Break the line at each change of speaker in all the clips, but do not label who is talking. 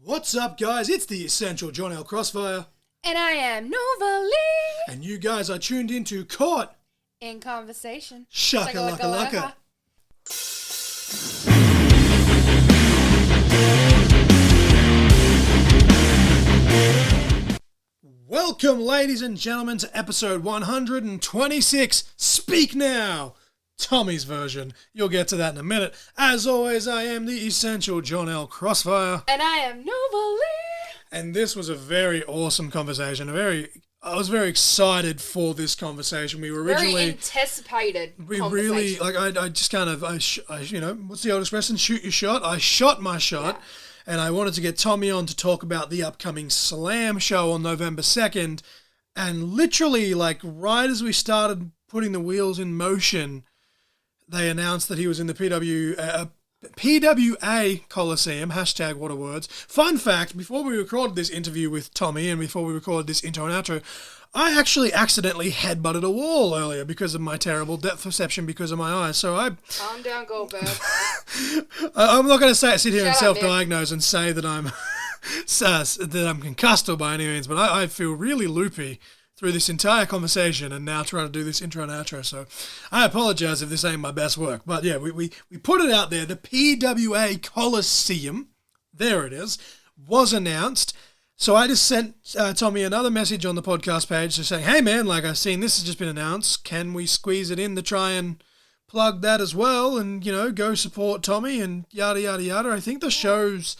What's up, guys? It's the Essential John L. Crossfire.
And I am Nova Lee.
And you guys are tuned into Caught
In Conversation.
Shaka Laka Laka. Welcome, ladies and gentlemen, to episode 126. Speak Now! Tommy's version. You'll get to that in a minute. As always, I am the Essential John L. Crossfire.
And I am Nova Lee.
And this was a very awesome conversation. I was very excited for this conversation. We were originally
very anticipated.
We really I just kind of you know, what's the old expression? Shoot your shot. I shot my shot, and I wanted to get Tommy on to talk about the upcoming Slam show on November 2nd. And literally, like right as we started putting the wheels in motion, they announced that he was in the PWA Colosseum, hashtag what a words. Fun fact, before we recorded this interview with Tommy and before we recorded this intro and outro, I actually accidentally headbutted a wall earlier because of my terrible depth perception because of my eyes. So
calm down, Goldberg.
I'm not going to sit here and self-diagnose and say that I'm concussed or by any means, but I feel really loopy through this entire conversation and now trying to do this intro and outro. So I apologize if this ain't my best work. But yeah, we put it out there. The PWA Colosseum, there it is, was announced. So I just sent Tommy another message on the podcast page just saying, hey man, like I've seen this has just been announced. Can we squeeze it in to try and plug that as well and, you know, go support Tommy and yada, yada, yada. I think the shows,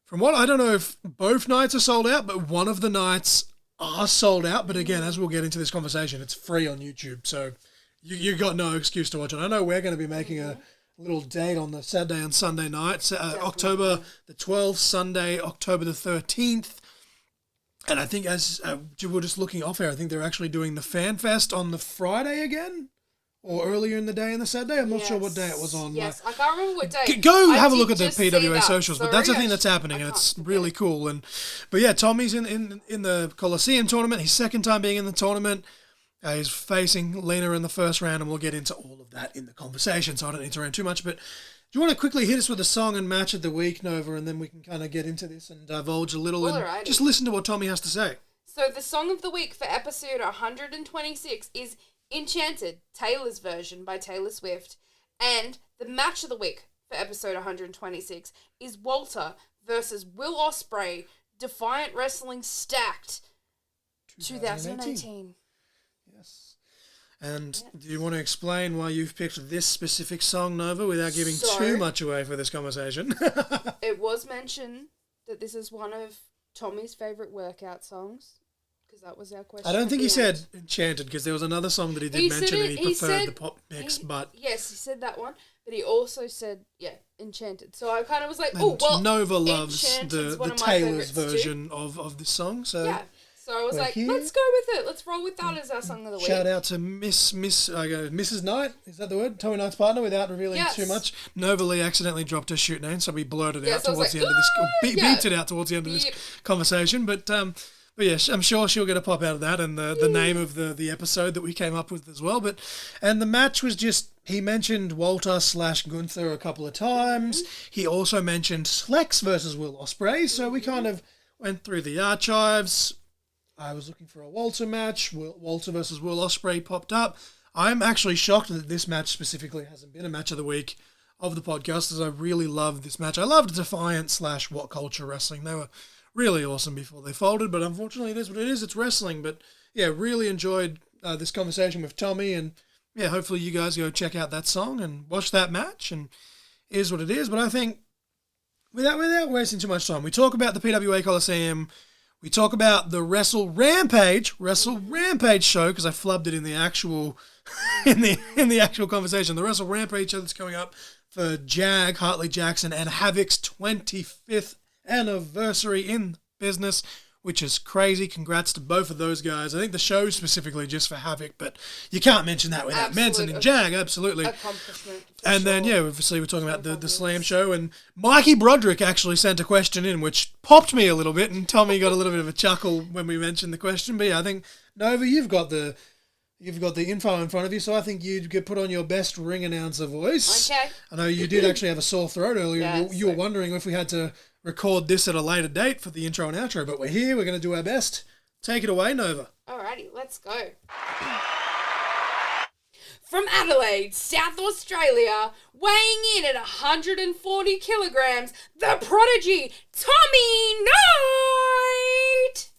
from what, I don't know if both nights are sold out, but one of the nights are sold out. But again, as we'll get into this conversation, it's free on YouTube, so you got no excuse to watch it. I know we're going to be making a little date on the Saturday and Sunday nights, October the 12th, Sunday, October the 13th. And I think as we're just looking off air, I think they're actually doing the Fan Fest on the Friday again, or earlier in the day on the Saturday. I'm not sure what day it was on.
Yes, I can't remember what day.
Go have a look at the PWA socials, but that's a thing that's happening, and it's really cool. But yeah, Tommy's in the Colosseum tournament. His second time being in the tournament. He's facing Lena in the first round, and we'll get into all of that in the conversation, so I don't need to rant too much. But do you want to quickly hit us with a song and match of the week, Nova, and then we can kind of get into this and divulge a little and just listen to what Tommy has to say.
So the song of the week for episode 126 is Enchanted, Taylor's version by Taylor Swift. And the match of the week for episode 126 is Walter versus Will Ospreay, Defiant Wrestling Stacked 2018.
Yes. And do you want to explain why you've picked this specific song, Nova, without giving too much away for this conversation?
It was mentioned that this is one of Tommy's favourite workout songs. Because that was our question.
I don't think he said Enchanted, because there was another song that he did mention and he preferred the pop mix, but...
Yes, he said that one, but he also said, Enchanted. So I kind of was like,
Nova loves the Taylor's version of this song, so...
Yeah, so I was like, let's go with it. Let's roll with that as our song of the week.
Shout out to Mrs. Knight, is that the word? Tommy Knight's partner, without revealing too much. Nova Lee accidentally dropped her shoot name, so we blurted it out towards the end of this... Beeped it out towards the end of this conversation, but yeah, I'm sure she'll get a pop out of that and the name of the episode that we came up with as well. And the match was just, he mentioned Walter / Gunther a couple of times. He also mentioned Slex versus Will Ospreay. So we kind of went through the archives. I was looking for a Walter match. Walter versus Will Ospreay popped up. I'm actually shocked that this match specifically hasn't been a match of the week of the podcast, as I really loved this match. I loved Defiant / What Culture Wrestling. They were really awesome before they folded, but unfortunately it is what it is. It's wrestling. But yeah, really enjoyed this conversation with Tommy, and yeah, hopefully you guys go check out that song and watch that match, and it is what it is. But I think without wasting too much time, we talk about the PWA Colosseum, we talk about the Wrestle Rampage show, because I flubbed it in the actual in the actual conversation. The Wrestle Rampage show that's coming up for Hartley Jackson and Havoc's 25th anniversary in business, which is crazy. Congrats to both of those guys. I think the show specifically just for Havoc, but you can't mention that without mentioning Jag. Absolutely.
Accomplishment.
And then, obviously we're talking about the Slam show, and Mikey Broderick actually sent a question in, which popped me a little bit, and Tommy got a little bit of a chuckle when we mentioned the question. But yeah, I think, Nova, you've got the info in front of you, so I think you could put on your best ring announcer voice.
Okay.
I know you did actually have a sore throat earlier.
Yeah,
you were wondering if we had to record this at a later date for the intro and outro, but we're here. We're going to do our best. Take it away, Nova.
Alrighty, let's go. From Adelaide, South Australia, weighing in at 140 kilograms, the Prodigy, Tommy Knight!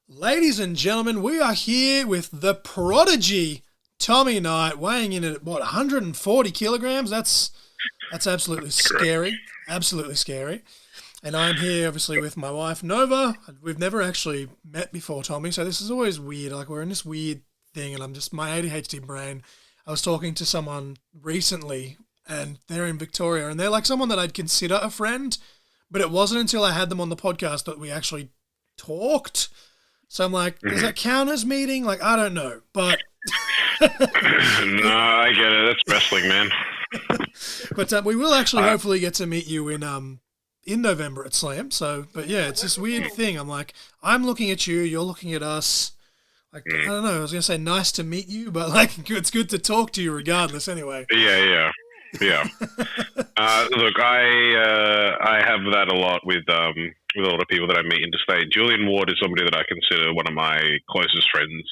Ladies and gentlemen, we are here with the Prodigy, Tommy Knight, weighing in at, 140 kilograms? That's absolutely scary. Absolutely scary. And I'm here, obviously, with my wife, Nova. We've never actually met before, Tommy, so this is always weird. Like, we're in this weird thing, and I'm just, my ADHD brain. I was talking to someone recently, and they're in Victoria, and they're like someone that I'd consider a friend, but it wasn't until I had them on the podcast that we actually talked. So I'm like, does that count as meeting? Like, I don't know, but...
No, I get it. That's wrestling, man.
But we will actually hopefully get to meet you in November at Slam. So, but yeah, it's this weird thing. I'm like, I'm looking at you, you're looking at us. Like, I don't know, I was going to say nice to meet you, but like, it's good to talk to you regardless anyway.
Yeah. Look, I have that a lot with a lot of people that I meet interstate. Julian Ward is somebody that I consider one of my closest friends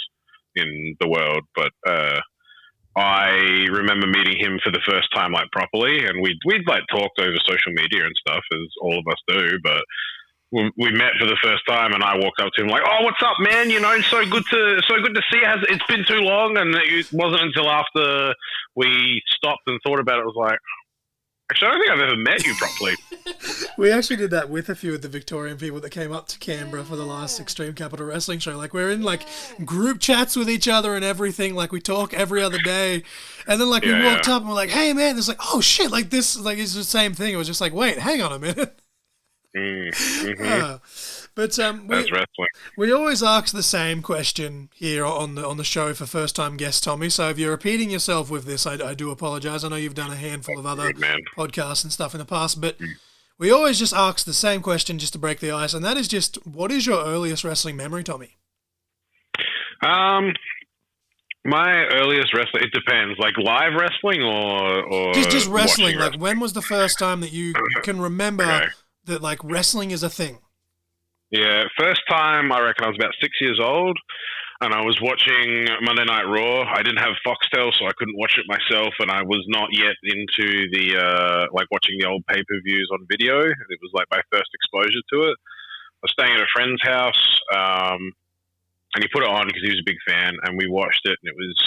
in the world, but I remember meeting him for the first time, like, properly, and we'd like talked over social media and stuff, as all of us do, but we met for the first time, and I walked up to him like, "Oh, what's up, man? You know, so good to see you. It's been too long." And it wasn't until after we stopped and thought about it, I was like, actually, I don't think I've ever met you properly.
We actually did that with a few of the Victorian people that came up to Canberra for the last Extreme Capital Wrestling show. Like, we're in, like, group chats with each other and everything. Like, we talk every other day. And then, like, we walked up and we're like, "Hey, man," it's like, "Oh, shit," like, this, like, it's the same thing. It was just like, wait, hang on a minute.
Mm-hmm.
But
that's wrestling.
We always ask the same question here on the show for first time guest Tommy. So if you're repeating yourself with this, I do apologize. I know you've done a handful of other podcasts and stuff in the past, but we always just ask the same question just to break the ice, and that is just, what is your earliest wrestling memory, Tommy?
My earliest wrestling, it depends. Like, live wrestling or
just wrestling. Like, when was the first time that you can remember that, like, wrestling is a thing?
Yeah, first time I reckon I was about 6 years old, and I was watching Monday Night Raw. I didn't have Foxtel, so I couldn't watch it myself, and I was not yet into the watching the old pay-per-views on video. It was like my first exposure to it. I was staying at a friend's house, and he put it on because he was a big fan, and we watched it, and it was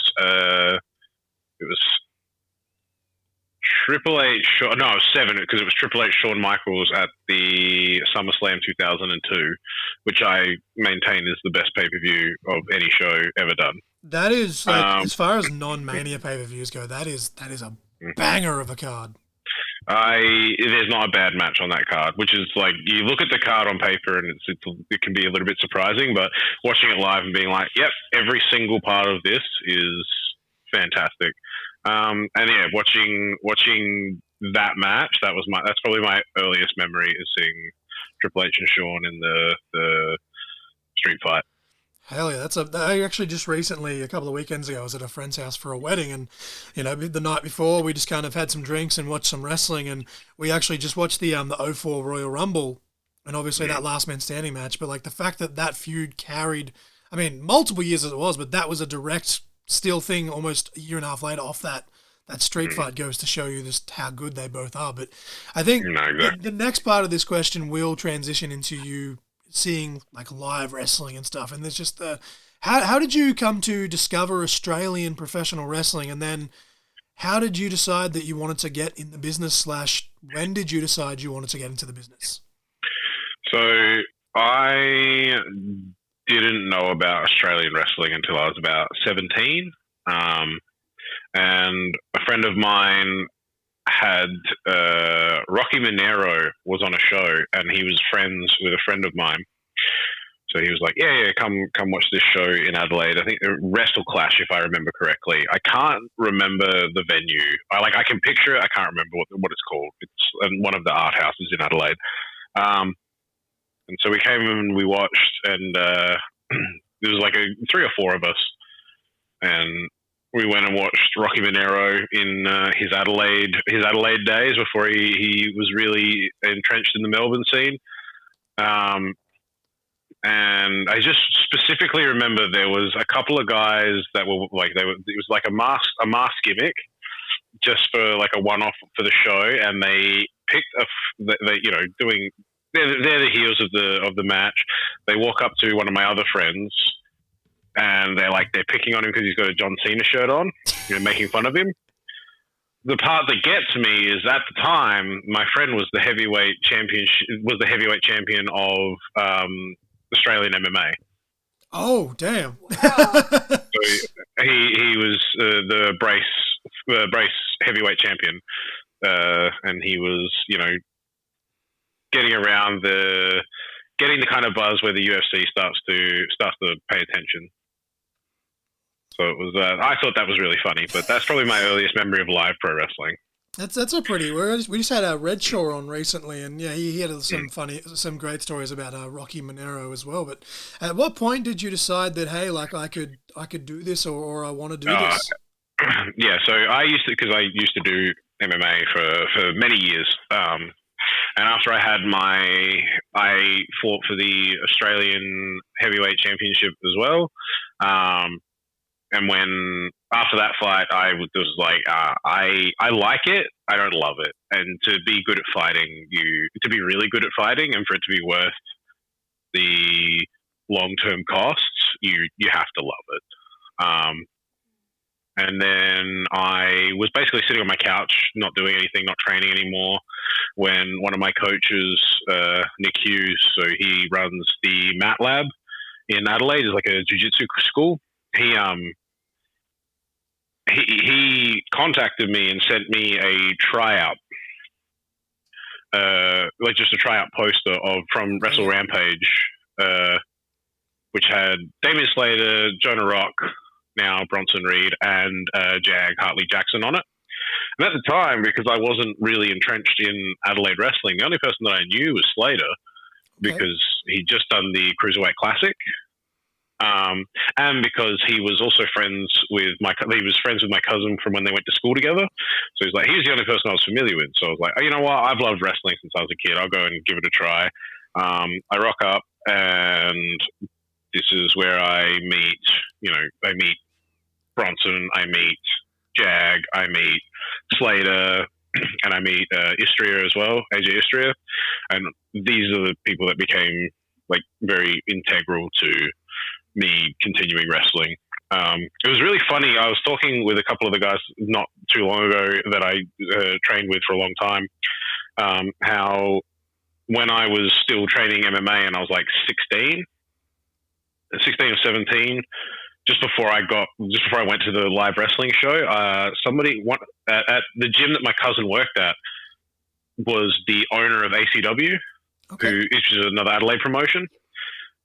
Triple H, no, it was 7, because it was Triple H, Shawn Michaels at the SummerSlam 2002, which I maintain is the best pay-per-view of any show ever done.
That is, like, as far as non-Mania pay-per-views go, that is a banger of a card.
There's not a bad match on that card, which is like, you look at the card on paper and it can be a little bit surprising, but watching it live and being like, yep, every single part of this is fantastic. And yeah, watching that match, that's probably my earliest memory, is seeing Triple H and Shawn in the street fight.
Hell yeah, I actually just recently, a couple of weekends ago, I was at a friend's house for a wedding, and, you know, the night before we just kind of had some drinks and watched some wrestling, and we actually just watched the 04 Royal Rumble, and obviously that last man standing match, but like the fact that feud carried, I mean, multiple years as it was, but that was a direct still thing almost a year and a half later off that street fight goes to show you just how good they both are. But I think the next part of this question will transition into you seeing like live wrestling and stuff. And there's just how did you come to discover Australian professional wrestling? And then how did you decide that you wanted to get in the business / when did you decide you wanted to get into the business?
So I didn't know about Australian wrestling until I was about 17. And a friend of mine had Rocky Monero was on a show, and he was friends with a friend of mine. So he was like, yeah, come watch this show in Adelaide. I think Wrestle Clash, if I remember correctly. I can't remember the venue. I can picture it. I can't remember what it's called. It's one of the art houses in Adelaide. And so we came and we watched, and there was like 3 or 4 of us, and we went and watched Rocky Monero in his Adelaide days before he was really entrenched in the Melbourne scene. And I just specifically remember there was a couple of guys that were like it was like a mask gimmick just for like a one-off for the show, and they picked they're the heels of the match. They walk up to one of my other friends, and they're picking on him because he's got a John Cena shirt on, making fun of him. The part that gets me is at the time my friend was the heavyweight champion of Australian MMA.
Oh, damn!
Wow.
So he was the brace heavyweight champion, and he was getting the kind of buzz where the UFC starts to pay attention. So it was. I thought that was really funny, but that's probably my earliest memory of live pro wrestling.
That's a pretty. We just had Redshaw on recently, and yeah, he had some great stories about Rocky Monero as well. But at what point did you decide that, hey, like I could do this, or I want to do this?
Yeah, so I used to do MMA for many years, and after I fought for the Australian Heavyweight Championship as well. And when after that fight, I was like, I like it, I don't love it. And to be good at fighting, to be really good at fighting, and for it to be worth the long-term costs, you have to love it. And then I was basically sitting on my couch, not doing anything, not training anymore, when one of my coaches, Nick Hughes, so he runs the Mat Lab in Adelaide, is like a jiu-jitsu school. He contacted me and sent me a tryout, just a tryout poster from Wrestle Rampage, which had Damian Slater, Jonah Rock, now Bronson Reed, and Jag Hartley Jackson on it. And at the time, because I wasn't really entrenched in Adelaide wrestling, the only person that I knew was Slater, because he'd just done the Cruiserweight Classic. And because he was also friends with my cousin from when they went to school together. So he's like, he's the only person I was familiar with. So I was like, oh, you know what? I've loved wrestling since I was a kid. I'll go and give it a try. I rock up, and this is where I meet Bronson, I meet Jag, I meet Slater, and I meet Istria as well, AJ Istria. And these are the people that became like very integral to me continuing wrestling. It was really funny. I was talking with a couple of the guys not too long ago that I trained with for a long time, how when I was still training MMA and I was like 16 or 17, just before I went to the live wrestling show, somebody at the gym that my cousin worked at was the owner of ACW, which is another Adelaide promotion.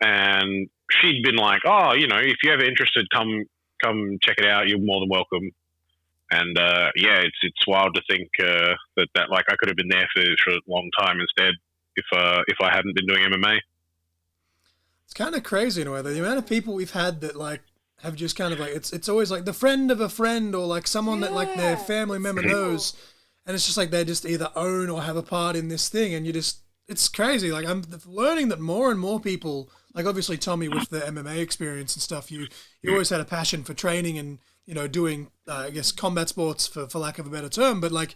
And she'd been like, oh, if you're ever interested, come check it out. You're more than welcome. And it's wild to think that like I could have been there for a long time instead if I hadn't been doing MMA.
It's kind of crazy in a way. The amount of people we've had that like have just kind of like it's always like the friend of a friend, or like someone that like their family member knows, and it's just like they just either own or have a part in this thing, and it's crazy. Like I'm learning that more and more people. Like obviously Tommy with the MMA experience and stuff, you always had a passion for training and, doing, I guess, combat sports for lack of a better term. But like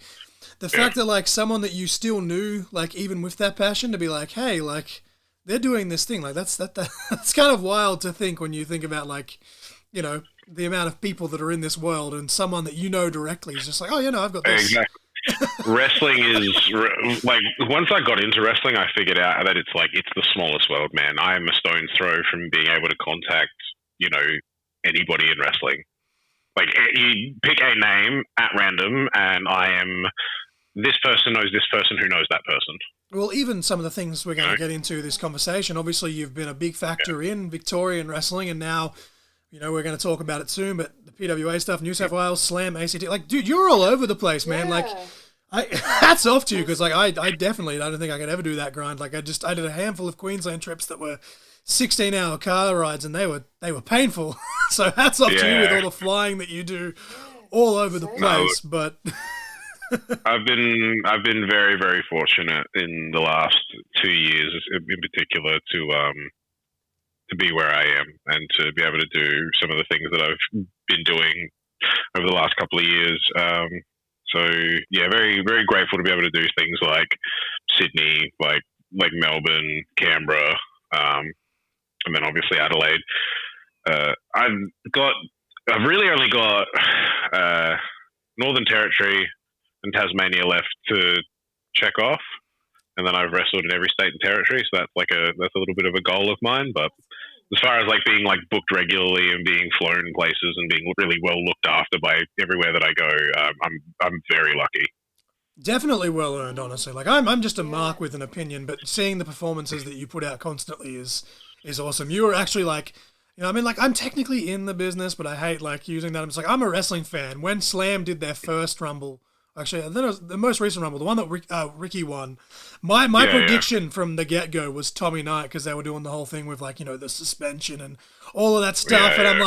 the fact that like someone that you still knew, like even with that passion, to be like, hey, like they're doing this thing. Like that's kind of wild to think when you think about like, the amount of people that are in this world, and someone that directly is just like, oh, I've got this.
Exactly. Wrestling is like, once I got into wrestling, I figured out that it's the smallest world, man. I am a stone's throw from being able to contact, anybody in wrestling. Like, you pick a name at random, and this person knows this person who knows that person.
Well, even some of the things we're going to get into this conversation, obviously you've been a big factor in Victorian wrestling, and now, we're going to talk about it soon, but the PWA stuff, New South Wales, Slam, ACT, like, dude, you're all over the place, man. Like, hats off to you, because like I definitely don't think I could ever do that grind. Like I did a handful of Queensland trips that were 16-hour car rides, and they were painful. So hats off to you with all the flying that you do all over the place. But
I've been very, very fortunate in the last 2 years, in particular, to be where I am and to be able to do some of the things that I've been doing over the last couple of years. So yeah, very, very grateful to be able to do things like Sydney, like Melbourne, Canberra, and then obviously Adelaide. I've really only got Northern Territory and Tasmania left to check off, and then I've wrestled in every state and territory. So that's a little bit of a goal of mine. But as far as being booked regularly and being flown places and being really well looked after by everywhere that I go, I'm very lucky.
Definitely well earned, honestly. I'm just a mark with an opinion, but seeing the performances that you put out constantly is awesome. You are actually I'm technically in the business, but I hate using that. I'm a wrestling fan. When Slam did their first Rumble, actually, I think it was the most recent Rumble, the one that Ricky won. My prediction from the get-go was Tommy Knight, because they were doing the whole thing with the suspension and all of that stuff. And I'm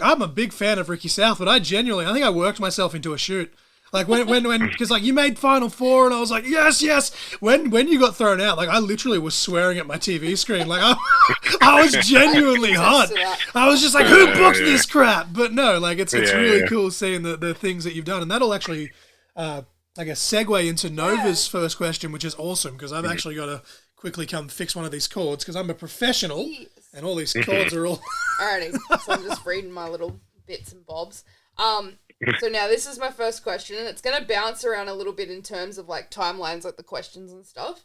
I'm a big fan of Ricky South, but I think I worked myself into a shoot. Because you made Final Four, and I was like, yes. When you got thrown out, I literally was swearing at my TV screen. I was genuinely hot. I was just who booked this crap? But no, it's really cool seeing the things that you've done, and that'll actually, segue into Nova's first question, which is awesome, because I've actually got to quickly come fix one of these chords, because I'm a professional, and all these chords are all.
Alrighty, so I'm just reading my little bits and bobs. So now this is my first question, and it's going to bounce around a little bit in terms of timelines, the questions and stuff.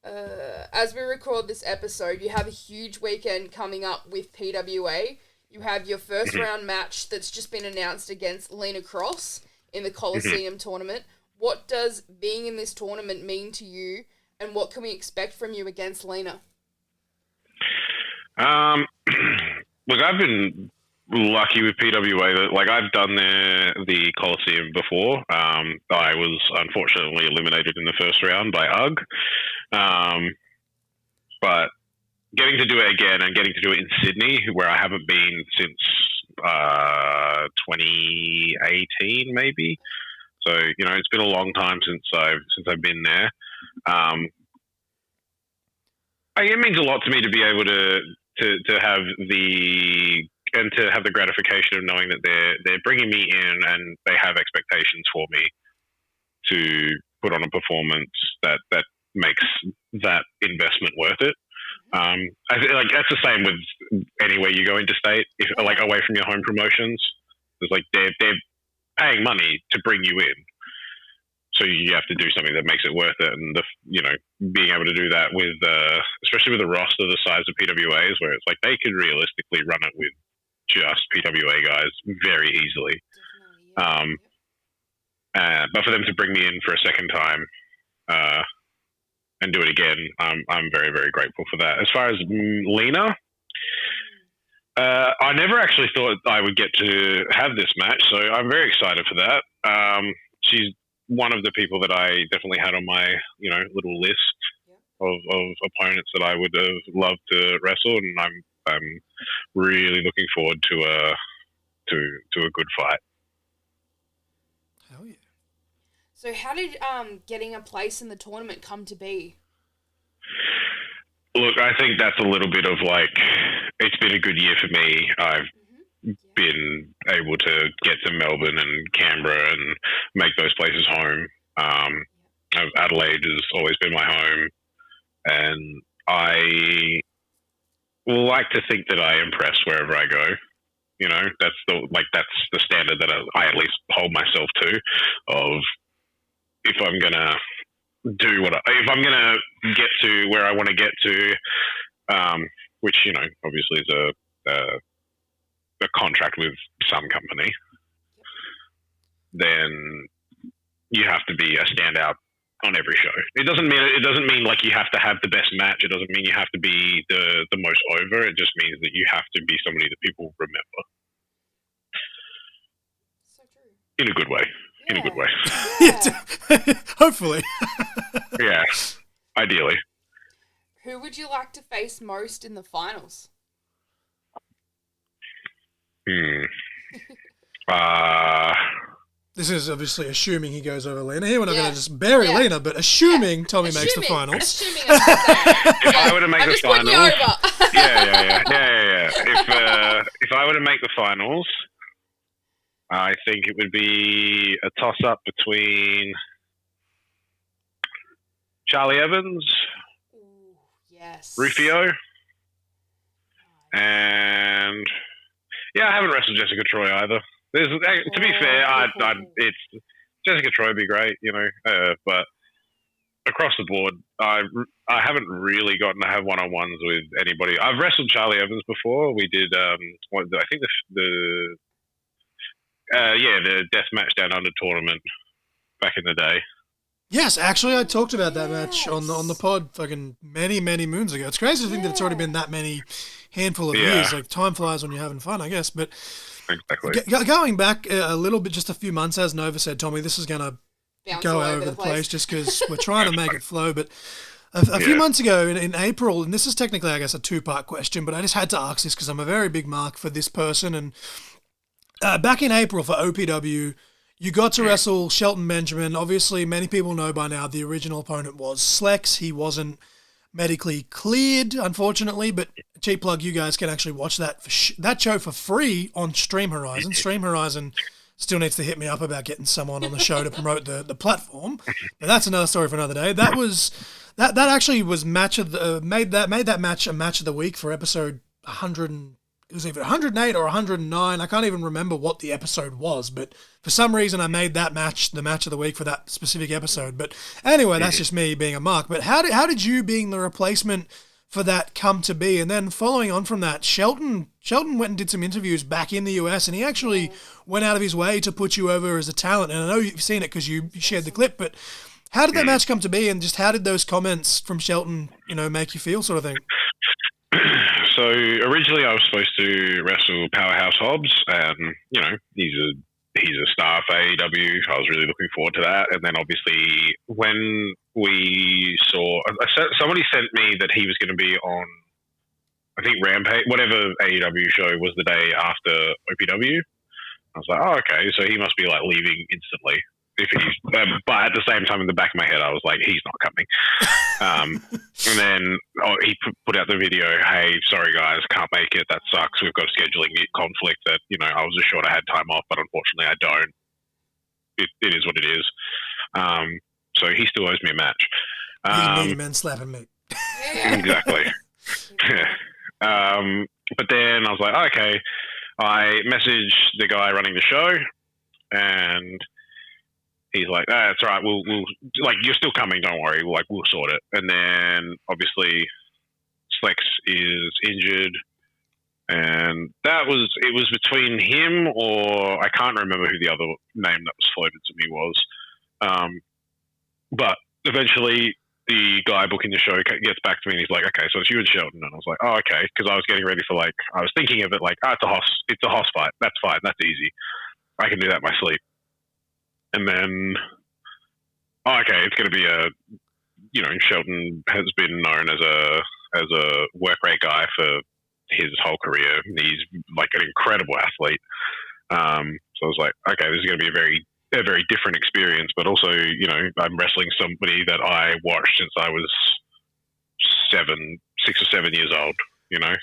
As we record this episode, you have a huge weekend coming up with PWA. You have your first round match that's just been announced against Lena Cross in the Colosseum tournament. What does being in this tournament mean to you, and what can we expect from you against Lena?
Look, I've been lucky with PWA that I've done the Colosseum before. I was unfortunately eliminated in the first round by UG. But getting to do it again and getting to do it in Sydney, where I haven't been since 2018 maybe. So it's been a long time since I've been there. It means a lot to me to be able to have the gratification of knowing that they're bringing me in and they have expectations for me to put on a performance that makes that investment worth it. I feel that's the same with anywhere you go interstate, if away from your home promotions. It's they're paying money to bring you in, so you have to do something that makes it worth it. And being able to do that with especially with a roster the size of PWA's, where it's they could realistically run it with just PWA guys very easily. But for them to bring me in for a second time and do it again, I'm very, very grateful for that. As far as Lena, I never actually thought I would get to have this match, so I'm very excited for that. She's one of the people that I definitely had on my little list of opponents that I would have loved to wrestle, and I'm really looking forward to a good fight.
Hell yeah!
So how did getting a place in the tournament come to be?
Look, I think that's a little bit of it's been a good year for me. I've been able to get to Melbourne and Canberra and make those places home. Adelaide has always been my home, and I like to think that I impress wherever I go. That's the standard that I at least hold myself to. Of if I'm gonna if I'm gonna get to where I want to get to, which obviously is a contract with some company, then you have to be a standout on every show. It doesn't mean you have to have the best match. It doesn't mean you have to be the most over. It just means that you have to be somebody that people remember.
So true.
In a good way.
Yeah.
In a good way.
Yeah. Hopefully.
Yeah. Ideally.
would you like to face most in the finals?
This is obviously assuming he goes over Lena here. We're not going to just bury Lena, but assuming Tommy makes the finals.
If I were to make the finals, If I were to make the finals, I think it would be a toss-up between Charlie Evans, Rufio, and I haven't wrestled Jessica Troy either. To be fair, it's Jessica Troy would be great, but across the board, I haven't really gotten to have one-on-ones with anybody. I've wrestled Charlie Evans before. We did, I think the death match down under tournament back in the day.
Yes, actually, I talked about that match on the pod fucking many, many moons ago. It's crazy to think that it's already been that many handful of years. Like, time flies when you're having fun, I guess. But
exactly.
Going back a little bit, just a few months, as Nova said, Tommy, this is going to go all over the place just because we're trying to make it flow. But a few months ago in April, and this is technically, I guess, a two-part question, but I just had to ask this because I'm a very big mark for this person. And back in April for OPW, you got to wrestle Shelton Benjamin. Obviously, many people know by now the original opponent was Slex. He wasn't medically cleared, unfortunately, but cheap plug, you guys can actually watch that that show for free on Stream Horizon. Stream Horizon still needs to hit me up about getting someone on the show to promote the platform, but that's another story for another day. That was that actually was match of the made that match a match of the week for episode 100. It was either 108 or 109. I can't even remember what the episode was, but for some reason I made that match the match of the week for that specific episode. But anyway, that's just me being a mark. But how did you, being the replacement for that, come to be? And then following on from that, Shelton went and did some interviews back in the US, and he actually went out of his way to put you over as a talent. And I know you've seen it because you shared the clip, but how did that match come to be, and just how did those comments from Shelton, make you feel, sort of thing?
So originally I was supposed to wrestle Powerhouse Hobbs, and he's a star for AEW. I was really looking forward to that. And then obviously when we saw, somebody sent me that he was going to be on, I think Rampage, whatever AEW show was the day after OPW. I was like, oh, okay, so he must be like leaving instantly. But at the same time, in the back of my head, I was like, he's not coming. And then he put out the video, hey, sorry guys, can't make it. That sucks. We've got a scheduling conflict that, I was assured I had time off, but unfortunately I don't. It is what it is. So he still owes me a match.
He's meaty man slapping me.
Exactly. But then I was like, okay. I messaged the guy running the show, and he's like, it's all right. We'll like, you're still coming. Don't worry. We'll sort it. And then obviously Slex is injured, and it was between him or I can't remember who the other name that was floated to me was. But eventually the guy booking the show gets back to me and he's like, okay, so it's you and Shelton. And I was like, oh, okay. Cause I was getting ready for I was thinking of it like, it's a hoss fight. That's fine. That's easy. I can do that in my sleep. And then, okay, it's going to be Shelton has been known as a work rate guy for his whole career. He's like an incredible athlete. So I was like, okay, this is going to be a very different experience, but also, I'm wrestling somebody that I watched since I was 6 or 7 years old,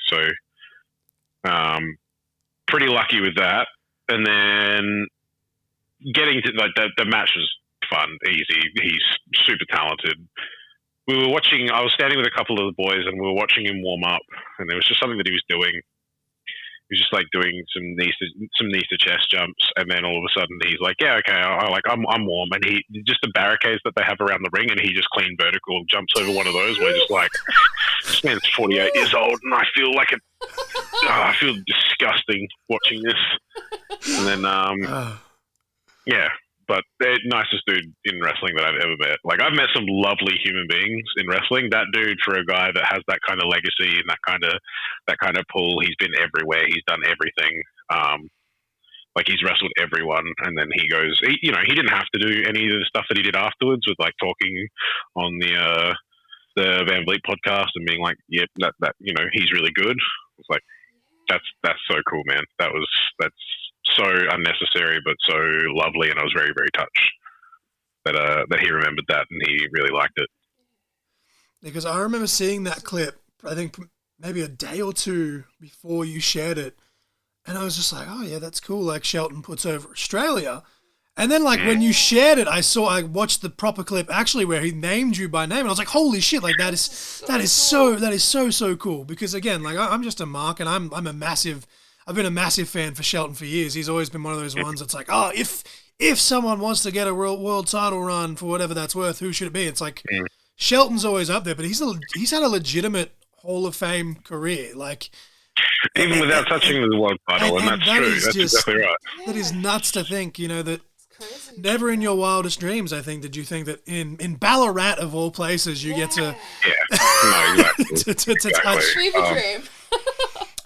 so, pretty lucky with that. And then getting to the match was fun, easy. He's super talented. I was standing with a couple of the boys and we were watching him warm up, and there was just something that he was doing. He was just doing some knees to chest jumps, and then all of a sudden he's like, yeah, okay, I'm warm, and he just the barricades that they have around the ring, and he just clean vertical jumps over one of those. We're just like, this man's 48 years old, and I feel like I feel disgusting watching this. And then yeah, but the nicest dude in wrestling that I've ever met. I've met some lovely human beings in wrestling. That dude, for a guy that has that kind of legacy and that kind of pull, he's been everywhere. He's done everything. He's wrestled everyone, and then he goes. He didn't have to do any of the stuff that he did afterwards with talking on the the Van Vliet podcast and being like, "Yep, that he's really good." It's like that's so cool, man. That's so unnecessary but so lovely, and I was very, very touched that he remembered that and he really liked it.
Because I remember seeing that clip, I think maybe a day or two before you shared it, and I was just like, oh yeah, that's cool. Like Shelton puts over Australia. And then like when you shared it, I watched the proper clip actually where he named you by name, and I was like, holy shit, like that is so cool. Because again, like I'm just a mark, and I've been a massive fan for Shelton for years. He's always been one of those ones that's like, oh, if someone wants to get a world title run for whatever that's worth, who should it be? It's like Shelton's always up there, but he's had a legitimate Hall of Fame career, like.
Even without touching the world title, and that's true. That's exactly right.
That is nuts to think, that never in your wildest dreams, I think, did you think that in Ballarat of all places you get to to touch.
Dream.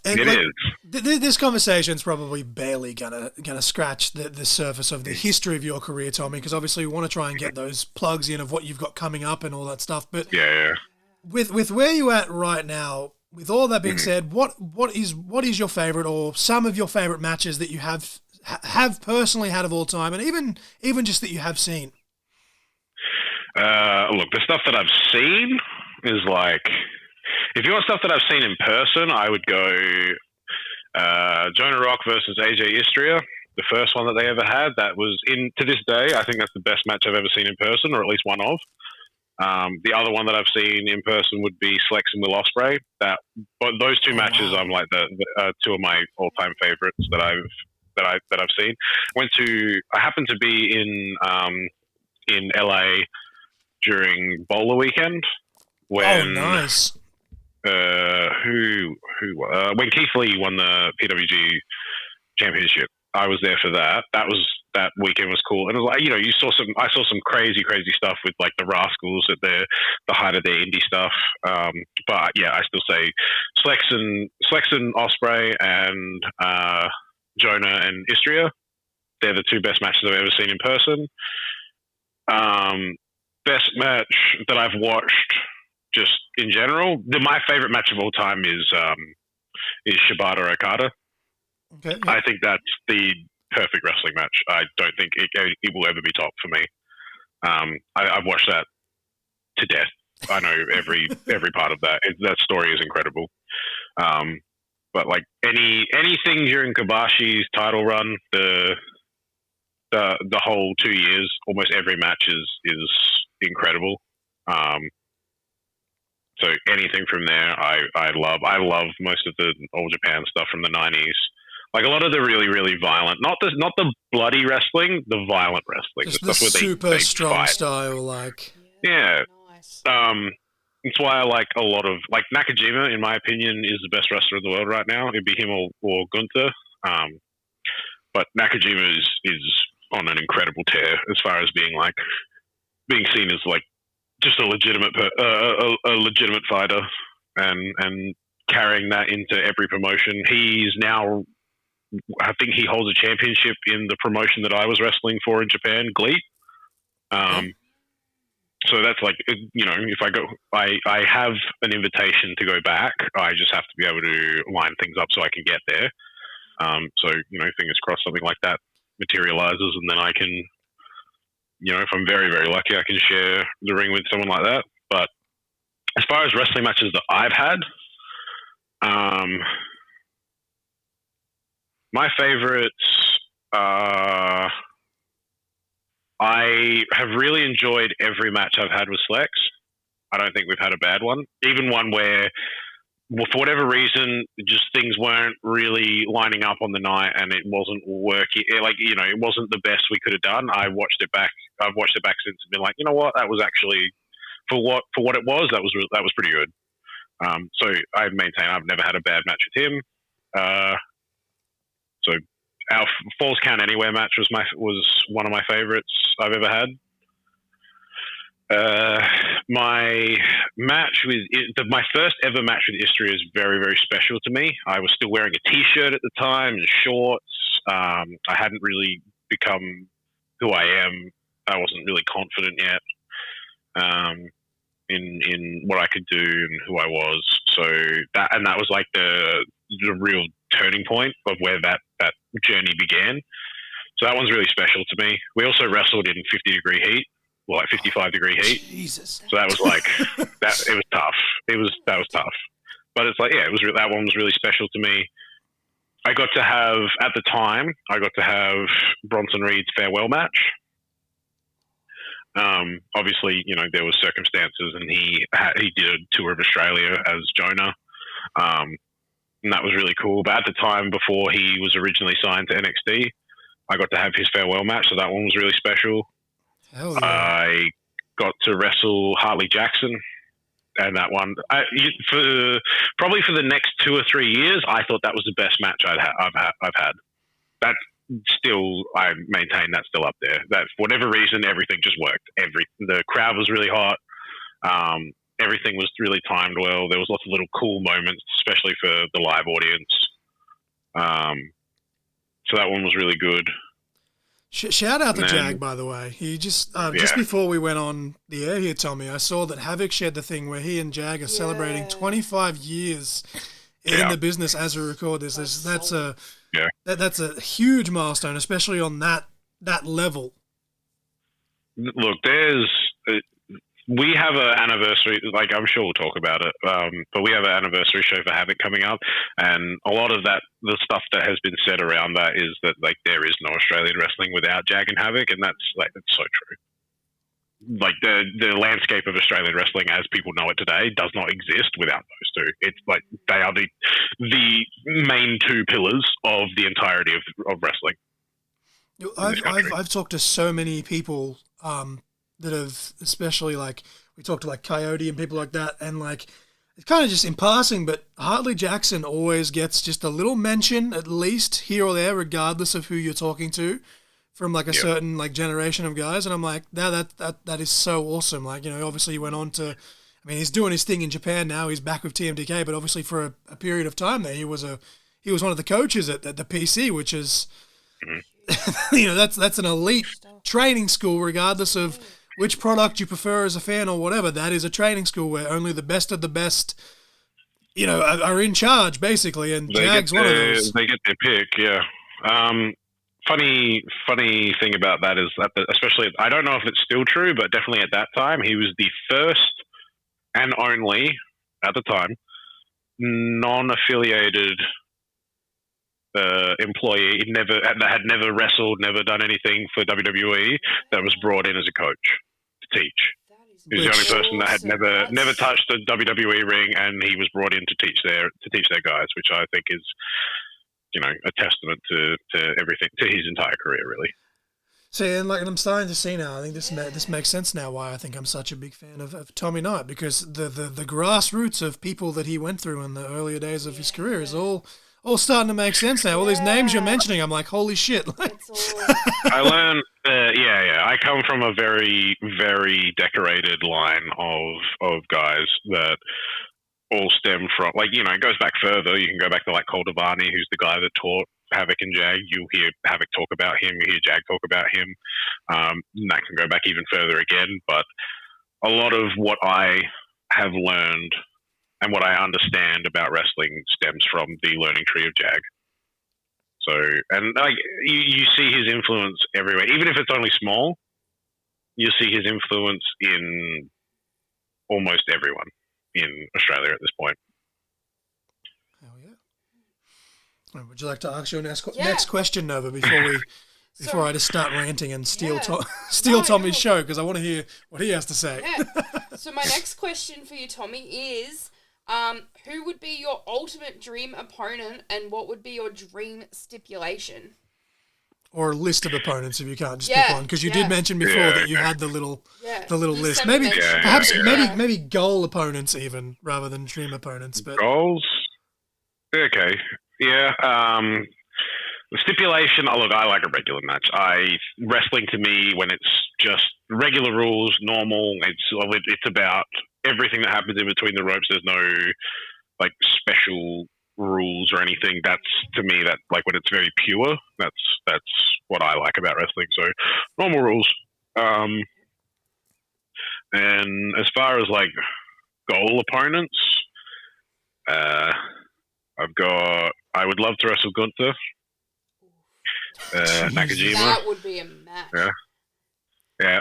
And it is. This conversation's probably barely gonna scratch the surface of the history of your career, Tommy, because obviously we want to try and get those plugs in of what you've got coming up and all that stuff. But with where you're at right now, with all that being said, what is your favorite or some of your favorite matches that you have personally had of all time, and even just that you have seen?
Look, the stuff that I've seen is like, if you want stuff that I've seen in person, I would go Jonah Rock versus AJ Istria, the first one that they ever had. That was to this day, I think that's the best match I've ever seen in person, or at least one of. The other one that I've seen in person would be Slex and Will Ospreay. But those two matches, I'm like the two of my all-time favorites that I've seen. I happened to be in LA during Bowler weekend when
nice.
When Keith Lee won the PWG championship. I was there for that. That weekend was cool, and it was like, I saw some crazy stuff with like the Rascals at the height of their indie stuff. But yeah, I still say Slex and Ospreay and Jonah and Istria. They're the two best matches I've ever seen in person. Best match that I've watched, just in general, my favorite match of all time is Shibata Okada.
Okay.
I think that's the perfect wrestling match. I don't think it will ever be topped for me. I've watched that to death. I know every part of that. That story is incredible. But like anything during Kobashi's title run, the whole 2 years, almost every match is incredible. So anything from there, I love. I love most of the All Japan stuff from the 90s. Like a lot of the really, really violent, not the bloody wrestling, the violent wrestling.
Just the super strong fight style, like.
Yeah.
Nice.
It's why I like a lot of, like Nakajima, in my opinion, is the best wrestler in the world right now. It'd be him or Gunther. But Nakajima is on an incredible tear as far as being seen as like just a legitimate fighter and carrying that into every promotion. He's now, I think he holds a championship in the promotion that I was wrestling for in Japan, GLEAT. So that's like, if I go, I have an invitation to go back. I just have to be able to line things up so I can get there. So, fingers crossed something like that materializes, and then I can, if I'm very, very lucky, I can share the ring with someone like that. But as far as wrestling matches that I've had, my favorites, I have really enjoyed every match I've had with Slex. I don't think we've had a bad one. Even one where, for whatever reason, just things weren't really lining up on the night and it wasn't working. It wasn't the best we could have done. I've watched it back since and been like, you know what? That was actually, for what it was, that was pretty good. So I maintain I've never had a bad match with him. So our Falls Count Anywhere match was one of my favorites I've ever had. My first ever match with Istria is very, very special to me. I was still wearing a t-shirt at the time and shorts. I hadn't really become who I am. I wasn't really confident yet. in what I could do and who I was. So that was like the real turning point of where that journey began. So that one's really special to me. We also wrestled in 50-degree heat, well, like 55-degree heat.
Jesus.
So that was like that. It was tough. That was tough. But it's like, yeah, that one was really special to me. I got to have Bronson Reed's farewell match. Obviously, there was circumstances, and he did a tour of Australia as Jonah, and that was really cool. But at the time, before he was originally signed to NXT, I got to have his farewell match, so that one was really special.
Hell yeah.
I got to wrestle Hartley Jackson, and that one, probably for the next 2 or 3 years, I thought that was the best match I've had. That still, I maintain that's still up there. That for whatever reason, everything just worked. The crowd was really hot. Everything was really timed well. There was lots of little cool moments, especially for the live audience. So that one was really good.
Shout out to Jag, by the way. He just before we went on the air here, Tommy, I saw that Havoc shared the thing where he and Jag are celebrating 25 years in the business as we record this. That's a huge milestone, especially on that level.
Look, we have an anniversary, like I'm sure we'll talk about it, but we have an anniversary show for Havoc coming up, and a lot of the stuff that has been said around that is that like there is no Australian wrestling without Jag and Havoc, and that's so true. Like the landscape of Australian wrestling as people know it today does not exist without those two. It's like they are the main two pillars of the entirety of wrestling.
I've talked to so many people that have, especially like we talked to like Coyote and people like that, and like it's kind of just in passing, but Hartley Jackson always gets just a little mention at least here or there, regardless of who you're talking to, from like a certain like generation of guys, and I'm like, that is so awesome. Like, obviously he went on to, I mean, he's doing his thing in Japan now. He's back with TMDK, but obviously for a period of time there, he was one of the coaches at the PC, which is, that's an elite training school, regardless of which product you prefer as a fan or whatever. That is a training school where only the best of the best, are in charge, basically, and Jag's one of those.
They get their pick, yeah. Funny thing about that is that, especially, I don't know if it's still true, but definitely at that time, he was the first and only, at the time, non-affiliated employee that had never wrestled, never done anything for WWE, that was brought in as a coach to teach. He was the only person that had never touched a WWE ring, and he was brought in to teach their guys, which I think is, a testament to everything, to his entire career, really.
See, and I'm starting to see now. I think this makes sense now. Why I think I'm such a big fan of Tommy Knight, because the grassroots of people that he went through in the earlier days of his career is all starting to make sense now. All these names you're mentioning, I'm like, holy shit!
I learned, I come from a very, very decorated line of guys that all stem from, it goes back further. You can go back to Cole Devani, who's the guy that taught Havoc and Jag. You'll hear Havoc talk about him. You hear Jag talk about him. And that can go back even further again. But a lot of what I have learned and what I understand about wrestling stems from the learning tree of Jag. So, and you see his influence everywhere, even if it's only small. You see his influence in almost everyone in Australia at this point.
Hell yeah! Would you like to ask your next question, Nova, before I just start ranting and steal Tommy's show, because I want to hear what he has to say.
Yeah. So my next question for you, Tommy, is who would be your ultimate dream opponent, and what would be your dream stipulation? Or
a list of opponents if you can't just pick one, because you did mention before that you had the little list. Maybe maybe goal opponents even rather than dream opponents. But
goals, okay, yeah. The stipulation. Look, I like a regular match. Wrestling to me, when it's just regular rules, normal. It's about everything that happens in between the ropes. There's no special rules or anything. That's, to me, that when it's very pure, that's what I like about wrestling. So normal rules. And as far as like goal opponents, I would love to wrestle Gunther. Nakajima.
That would be a match.
Yeah.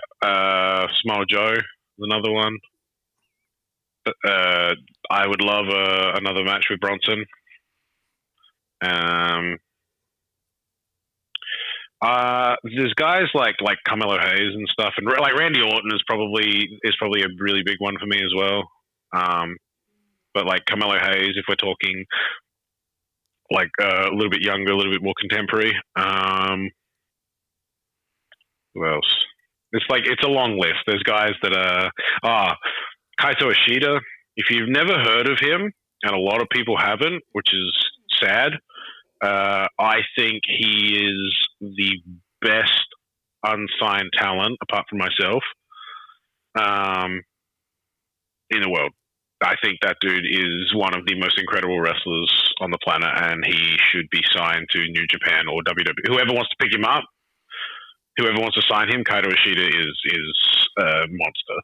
Small Joe is another one. I would love another match with Bronson. There's guys like Carmelo Hayes and stuff, and like Randy Orton is probably a really big one for me as well. But like Carmelo Hayes, if we're talking like a little bit younger, a little bit more contemporary. Who else? It's a long list. There's guys that Kaito Ishida. If you've never heard of him, and a lot of people haven't, which is sad, I think he is the best unsigned talent, apart from myself, in the world. I think that dude is one of the most incredible wrestlers on the planet, and he should be signed to New Japan or WWE. Whoever wants to pick him up, whoever wants to sign him, Kaito Ishida is a monster.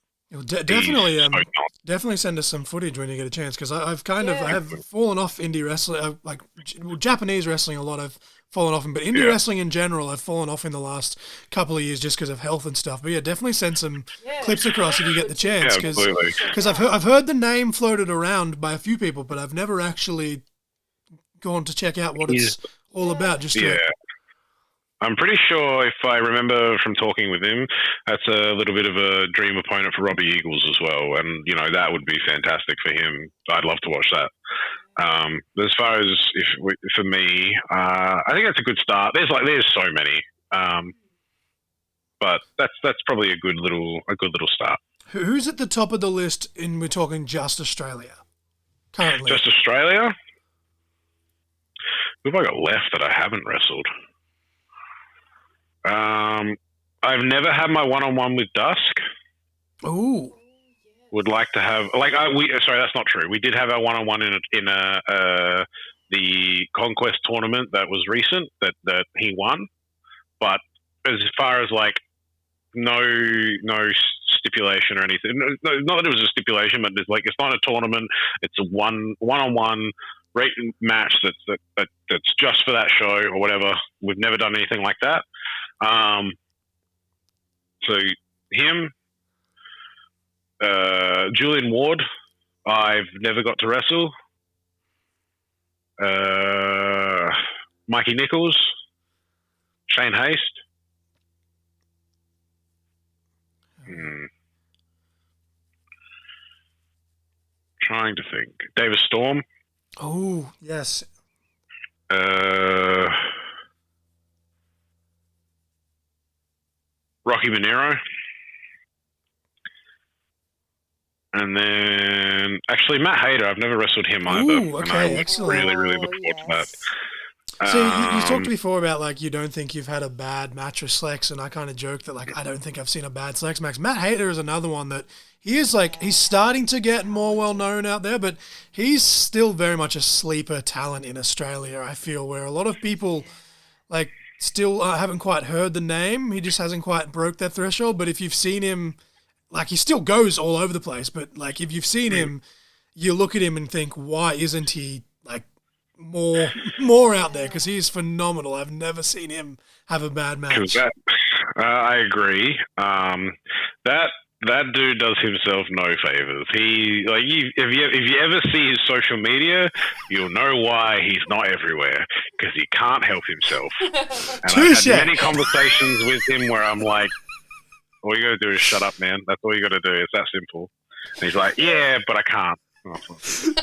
Definitely send us some footage when you get a chance, because I have fallen off indie wrestling, Japanese wrestling a lot. I've fallen off, but indie wrestling in general, I've fallen off in the last couple of years just because of health and stuff. But definitely send some clips across if you get the chance, because I've heard the name floated around by a few people, but I've never actually gone to check out what it's all about. Just
I'm pretty sure, if I remember from talking with him, that's a little bit of a dream opponent for Robbie Eagles as well, and that would be fantastic for him. I'd love to watch that. But as far as for me, I think that's a good start. There's so many, but that's probably a good little start.
Who's at the top of the list? We're talking just Australia currently.
Just Australia. Who have I got left that I haven't wrestled? I've never had my one-on-one with Dusk.
Ooh.
Would like to have sorry, that's not true. We did have our one-on-one in the Conquest tournament that was recent that he won, but as far as no stipulation or anything. No, not that it was a stipulation, but it's not a tournament. It's a one-on-one match that's just for that show or whatever. We've never done anything like that. So him. Julian Ward, I've never got to wrestle. Mikey Nichols, Shane Haste. Trying to think. David Storm.
Oh, yes.
Rocky Monero. And then, actually, Matt Hayter, I've never wrestled him either.
Ooh, okay, excellent.
Really, really look forward to that.
So you talked before about you don't think you've had a bad match with Slex, and I kind of joked that I don't think I've seen a bad Slex match. Matt Hayter is another one that he is he's starting to get more well known out there, but he's still very much a sleeper talent in Australia. I feel where a lot of people still haven't quite heard the name. He just hasn't quite broke that threshold. But if you've seen him, he still goes all over the place. But if you've seen him, you look at him and think, why isn't he more out there? Because he's phenomenal. I've never seen him have a bad match.
I agree. That dude does himself no favors. He if you ever see his social media, you'll know why he's not everywhere, because he can't help himself. And I've had many conversations with him where I'm like, all you got to do is shut up, man. That's all you got to do. It's that simple. And he's like, yeah, but I can't.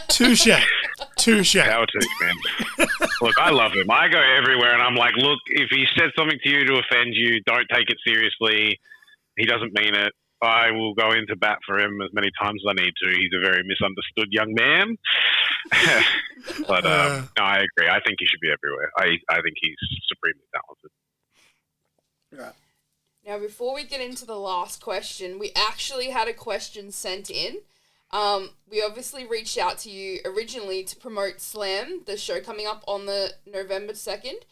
Touche.
Power to you, man. Look, I love him. I go everywhere and I'm like, look, if he said something to you to offend you, don't take it seriously. He doesn't mean it. I will go into bat for him as many times as I need to. He's a very misunderstood young man. But no, I agree. I think he should be everywhere. I think he's supremely talented.
Right. Now, before we get into the last question, we actually had a question sent in. We obviously reached out to you originally to promote Slam, the show coming up on the November 2nd,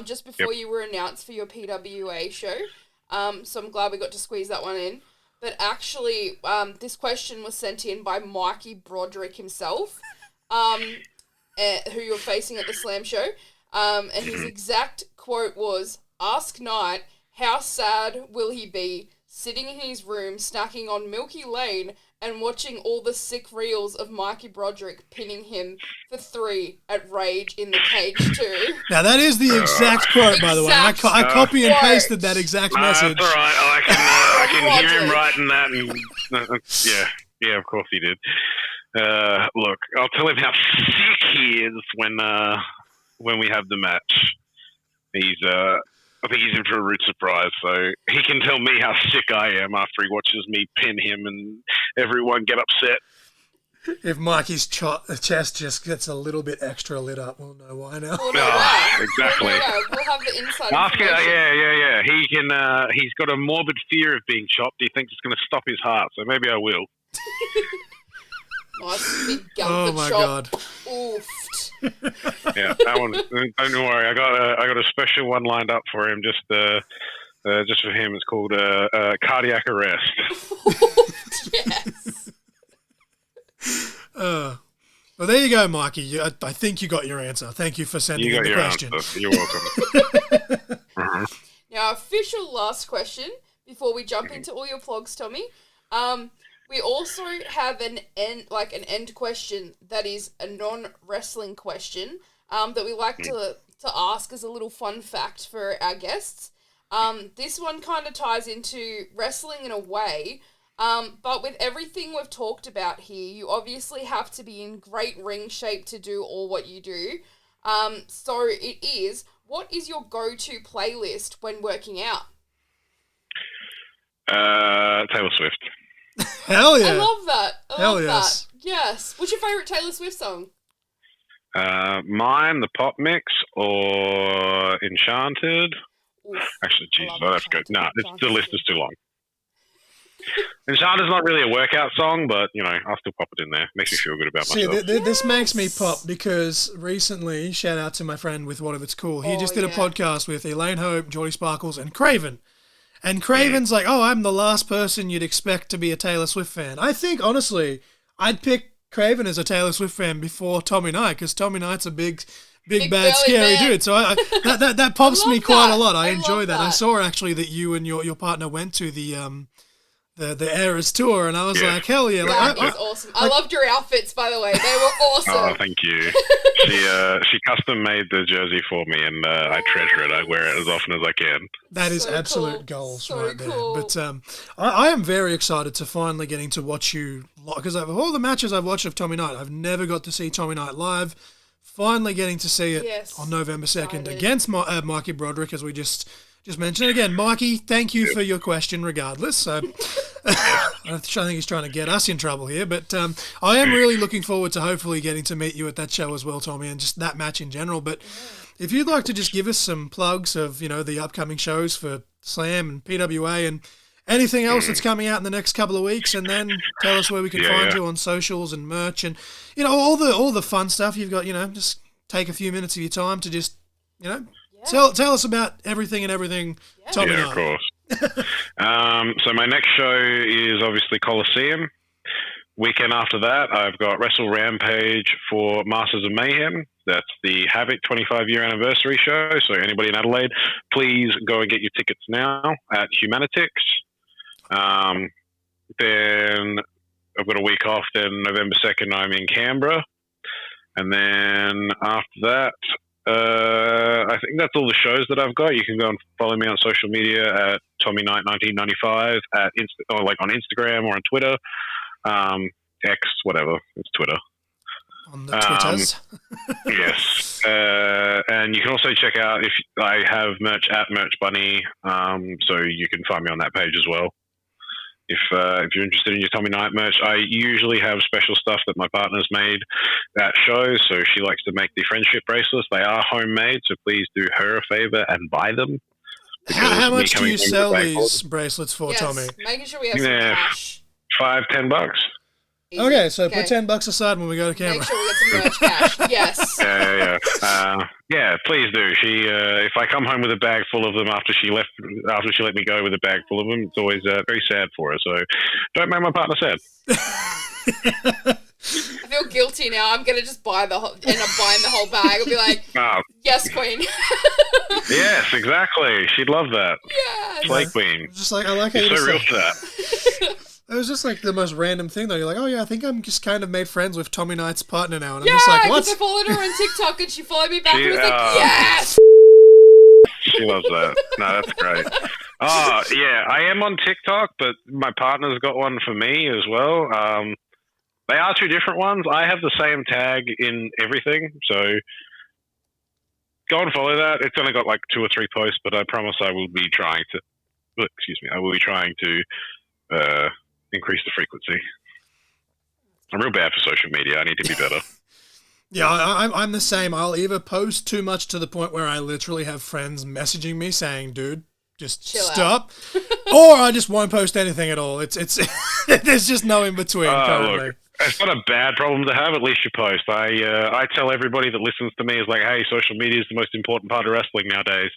just before you were announced for your PWA show. So I'm glad we got to squeeze that one in. but actually, this question was sent in by Mikey Broderick himself, who you're facing at the Slam show. And his exact quote was, "Ask Knight, how sad will he be sitting in his room snacking on Milky Lane and watching all the sick reels of Mikey Broderick pinning him for 3 at Rage in the Cage 2.
Now, that is the exact quote, by the way. I copy and pasted that exact message.
That's all right. I can hear him writing that. And, yeah, of course he did. Look, I'll tell him how sick he is when we have the match. I think he's in for a rude surprise, so he can tell me how sick I am after he watches me pin him and everyone get upset.
If Mikey's chest just gets a little bit extra lit up, we'll know why now.
Exactly.
We'll have the inside
Ask
information.
Yeah. He can. He's got a morbid fear of being chopped. He thinks it's going to stop his heart, so maybe I will.
Nice big gun
Oh
for
my
chop.
God.
Oofed.
Yeah, that one. Don't worry. I got a special one lined up for him. Just for him. It's called cardiac arrest.
Yes.
Well, there you go, Mikey. I think you got your answer. Thank you for sending in the question.
Answer. You're welcome.
Now, official last question before we jump into all your plugs, Tommy. We also have an end question that is a non-wrestling question that we like to ask as a little fun fact for our guests. This one kind of ties into wrestling in a way, but with everything we've talked about here, you obviously have to be in great ring shape to do all what you do. So it is, what is your go-to playlist when working out?
Taylor Swift.
Hell yeah.
I love that.
Hell yes.
That. Yes. What's your favourite Taylor Swift song?
Mine, the pop mix, or Enchanted.
Oof,
Actually, geez,
I love
I'll have to go.
Enchanted.
Nah, the list is too long. Enchanted's not really a workout song, but, I'll still pop it in there. Makes me feel good about myself.
This makes me pop because recently, shout out to my friend with What If It's Cool, he just did a podcast with Elaine Hope, Geordie Sparkles, and Craven. And Craven's like, I'm the last person you'd expect to be a Taylor Swift fan. I think, honestly, I'd pick Craven as a Taylor Swift fan before Tommy Knight, because Tommy Knight's a big bad, scary dude. So that pops me quite a lot. I enjoy that. I saw actually that you and your partner went to the Eras tour, and I was like, hell yeah.
That is awesome. I loved your outfits, by the way. They were awesome.
Oh, thank you. She custom made the jersey for me, and I treasure it. I wear it as often as I can.
That is
so
absolute
cool.
goals
so
right
cool.
there. But I am very excited to finally getting to watch you, because of all the matches I've watched of Tommy Knight, I've never got to see Tommy Knight live. Finally getting to see it on November 2nd against Mikey Broderick, as we just mentioned. Again, Mikey, thank you for your question regardless. So I think he's trying to get us in trouble here, but I am really looking forward to hopefully getting to meet you at that show as well, Tommy, and just that match in general. But if you'd like to just give us some plugs of, the upcoming shows for Slam and PWA and anything else that's coming out in the next couple of weeks, and then tell us where we can find you on socials and merch and, all the fun stuff you've got, just take a few minutes of your time to just, tell us about everything Tommy Knight.
Of course. So my next show is obviously Colosseum. Weekend after that, I've got Wrestle Rampage for Masters of Mayhem. That's the Havoc 25-year anniversary show. So anybody in Adelaide, please go and get your tickets now at Humanitix. Then I've got a week off. Then November 2nd, I'm in Canberra. And then after that, I think that's all the shows that I've got. You can go and follow me on social media at Tommy Knight 1995 on Instagram or on Twitter, X, whatever. It's Twitter.
On the Twitters.
Yes. And you can also check out if I have merch at Merch Bunny, so you can find me on that page as well. If you're interested in your Tommy Knight merch, I usually have special stuff that my partner's made at shows. So she likes to make the friendship bracelets. They are homemade, so please do her a favor and buy them.
How much do you sell these bracelets for, Tommy?
Making sure we have some cash.
$5-10.
Easy.
Okay, so put $10 aside when we go to Canberra.
Make sure we get some merch cash. Yes.
Yeah, please do. She, if I come home with a bag full of them after she let me go with a bag full of them, it's always very sad for her. So don't make my partner sad.
I feel guilty now. I'm gonna just end up buying the whole bag. I'll be like, yes, queen.
Yes, exactly. She'd love that.
Yes.
Slay queen.
Just like I like how
you're
you
so real
just
for that.
It was just like the most random thing though. You're like, oh yeah, I think I'm just kind of made friends with Tommy Knight's partner now, and I'm just like, what?
I followed her on TikTok and she followed me back and was like, yes.
She loves that. No, that's great. Oh yeah, I am on TikTok, but my partner's got one for me as well. They are two different ones. I have the same tag in everything, so go and follow that. It's only got like 2 or 3 posts, but I promise I will be trying to. I will be trying to increase the frequency. I'm real bad for social media. I need to be better.
Yeah, I'm the same. I'll either post too much to the point where I literally have friends messaging me saying, "Dude, just
chill
stop," or I just won't post anything at all. It's there's just no in between currently.
Look, it's not a bad problem to have. At least you post. I tell everybody that listens to me is like, "Hey, social media is the most important part of wrestling nowadays."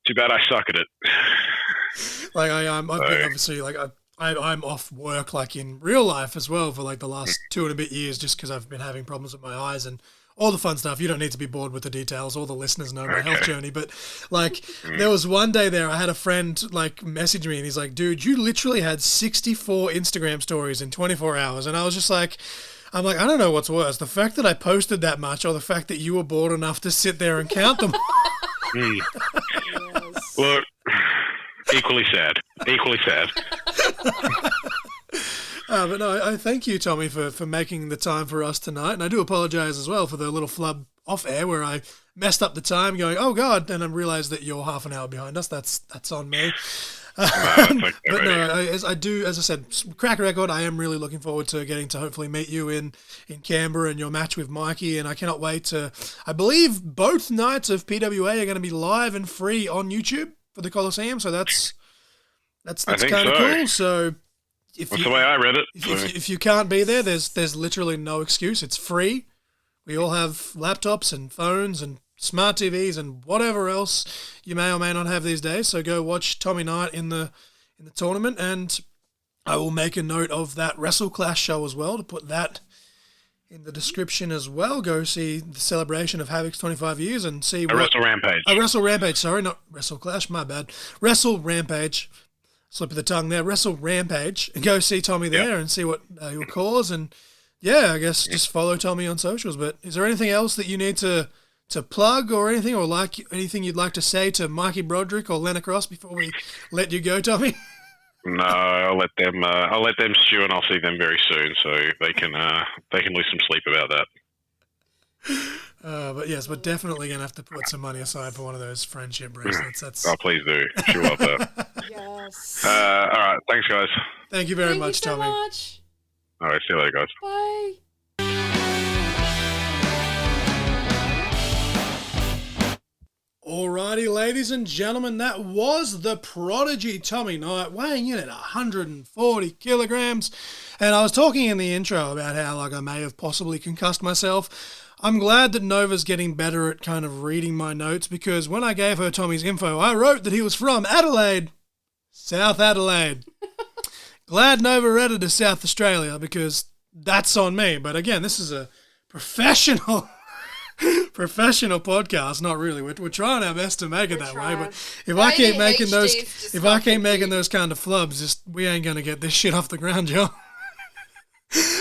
Too bad I suck at it.
Like I've been obviously like I'm off work like in real life as well for like the last 2 and a bit years just because I've been having problems with my eyes and all the fun stuff. You don't need to be bored with the details. All the listeners know my health journey. But like there was one day there I had a friend like message me and he's like, dude, you literally had 64 Instagram stories in 24 hours. And I was just like, I don't know what's worse, the fact that I posted that much or the fact that you were bored enough to sit there and count them.
Look, equally sad.
But no, I thank you, Tommy, for making the time for us tonight. And I do apologise as well for the little flub off air where I messed up the time going, oh, God, and I realised that you're half an hour behind us. That's on me. But no, as I said, crack record. I am really looking forward to getting to hopefully meet you in Canberra and your match with Mikey. And I cannot wait to, I believe both nights of PWA are going to be live and free on YouTube for the Colosseum. So that's kind of cool. So
that's the way I read it.
If you can't be there, there's literally no excuse. It's free. We all have laptops and phones and smart TVs and whatever else you may or may not have these days. So go watch Tommy Knight in the tournament, and I will make a note of that Wrestle Clash show as well to put that in the description as well. Go see the celebration of Havoc's 25 years and see
Wrestle Rampage.
Wrestle Rampage. Sorry, not Wrestle Clash. My bad. Wrestle Rampage. Slip of the tongue there. Wrestle Rampage. And go see Tommy there and see what he'll cause. And yeah, I guess just follow Tommy on socials. But is there anything else that you need to plug or anything, or like anything you'd like to say to Mikey Broderick or Lena Cross before we let you go, Tommy?
No, I'll let them stew, and I'll see them very soon, so they can lose some sleep about that.
But definitely gonna have to put some money aside for one of those friendship bracelets.
Oh, please do. She'll love that.
Yes.
All right, thanks, guys.
Thank you very much,
Tommy.
Much.
All right, see you later, guys.
Bye.
Alrighty, ladies and gentlemen, that was the Prodigy Tommy Knight, weighing in at 140 kilograms. And I was talking in the intro about how I may have possibly concussed myself. I'm glad that Nova's getting better at kind of reading my notes, because when I gave her Tommy's info, I wrote that he was from Adelaide, South Adelaide. Glad Nova read it as South Australia, because that's on me. But again, this is a professional podcast. Not really. We're trying our best to make it that way. But if I keep making those kind of flubs, we ain't gonna get this shit off the ground, Joe.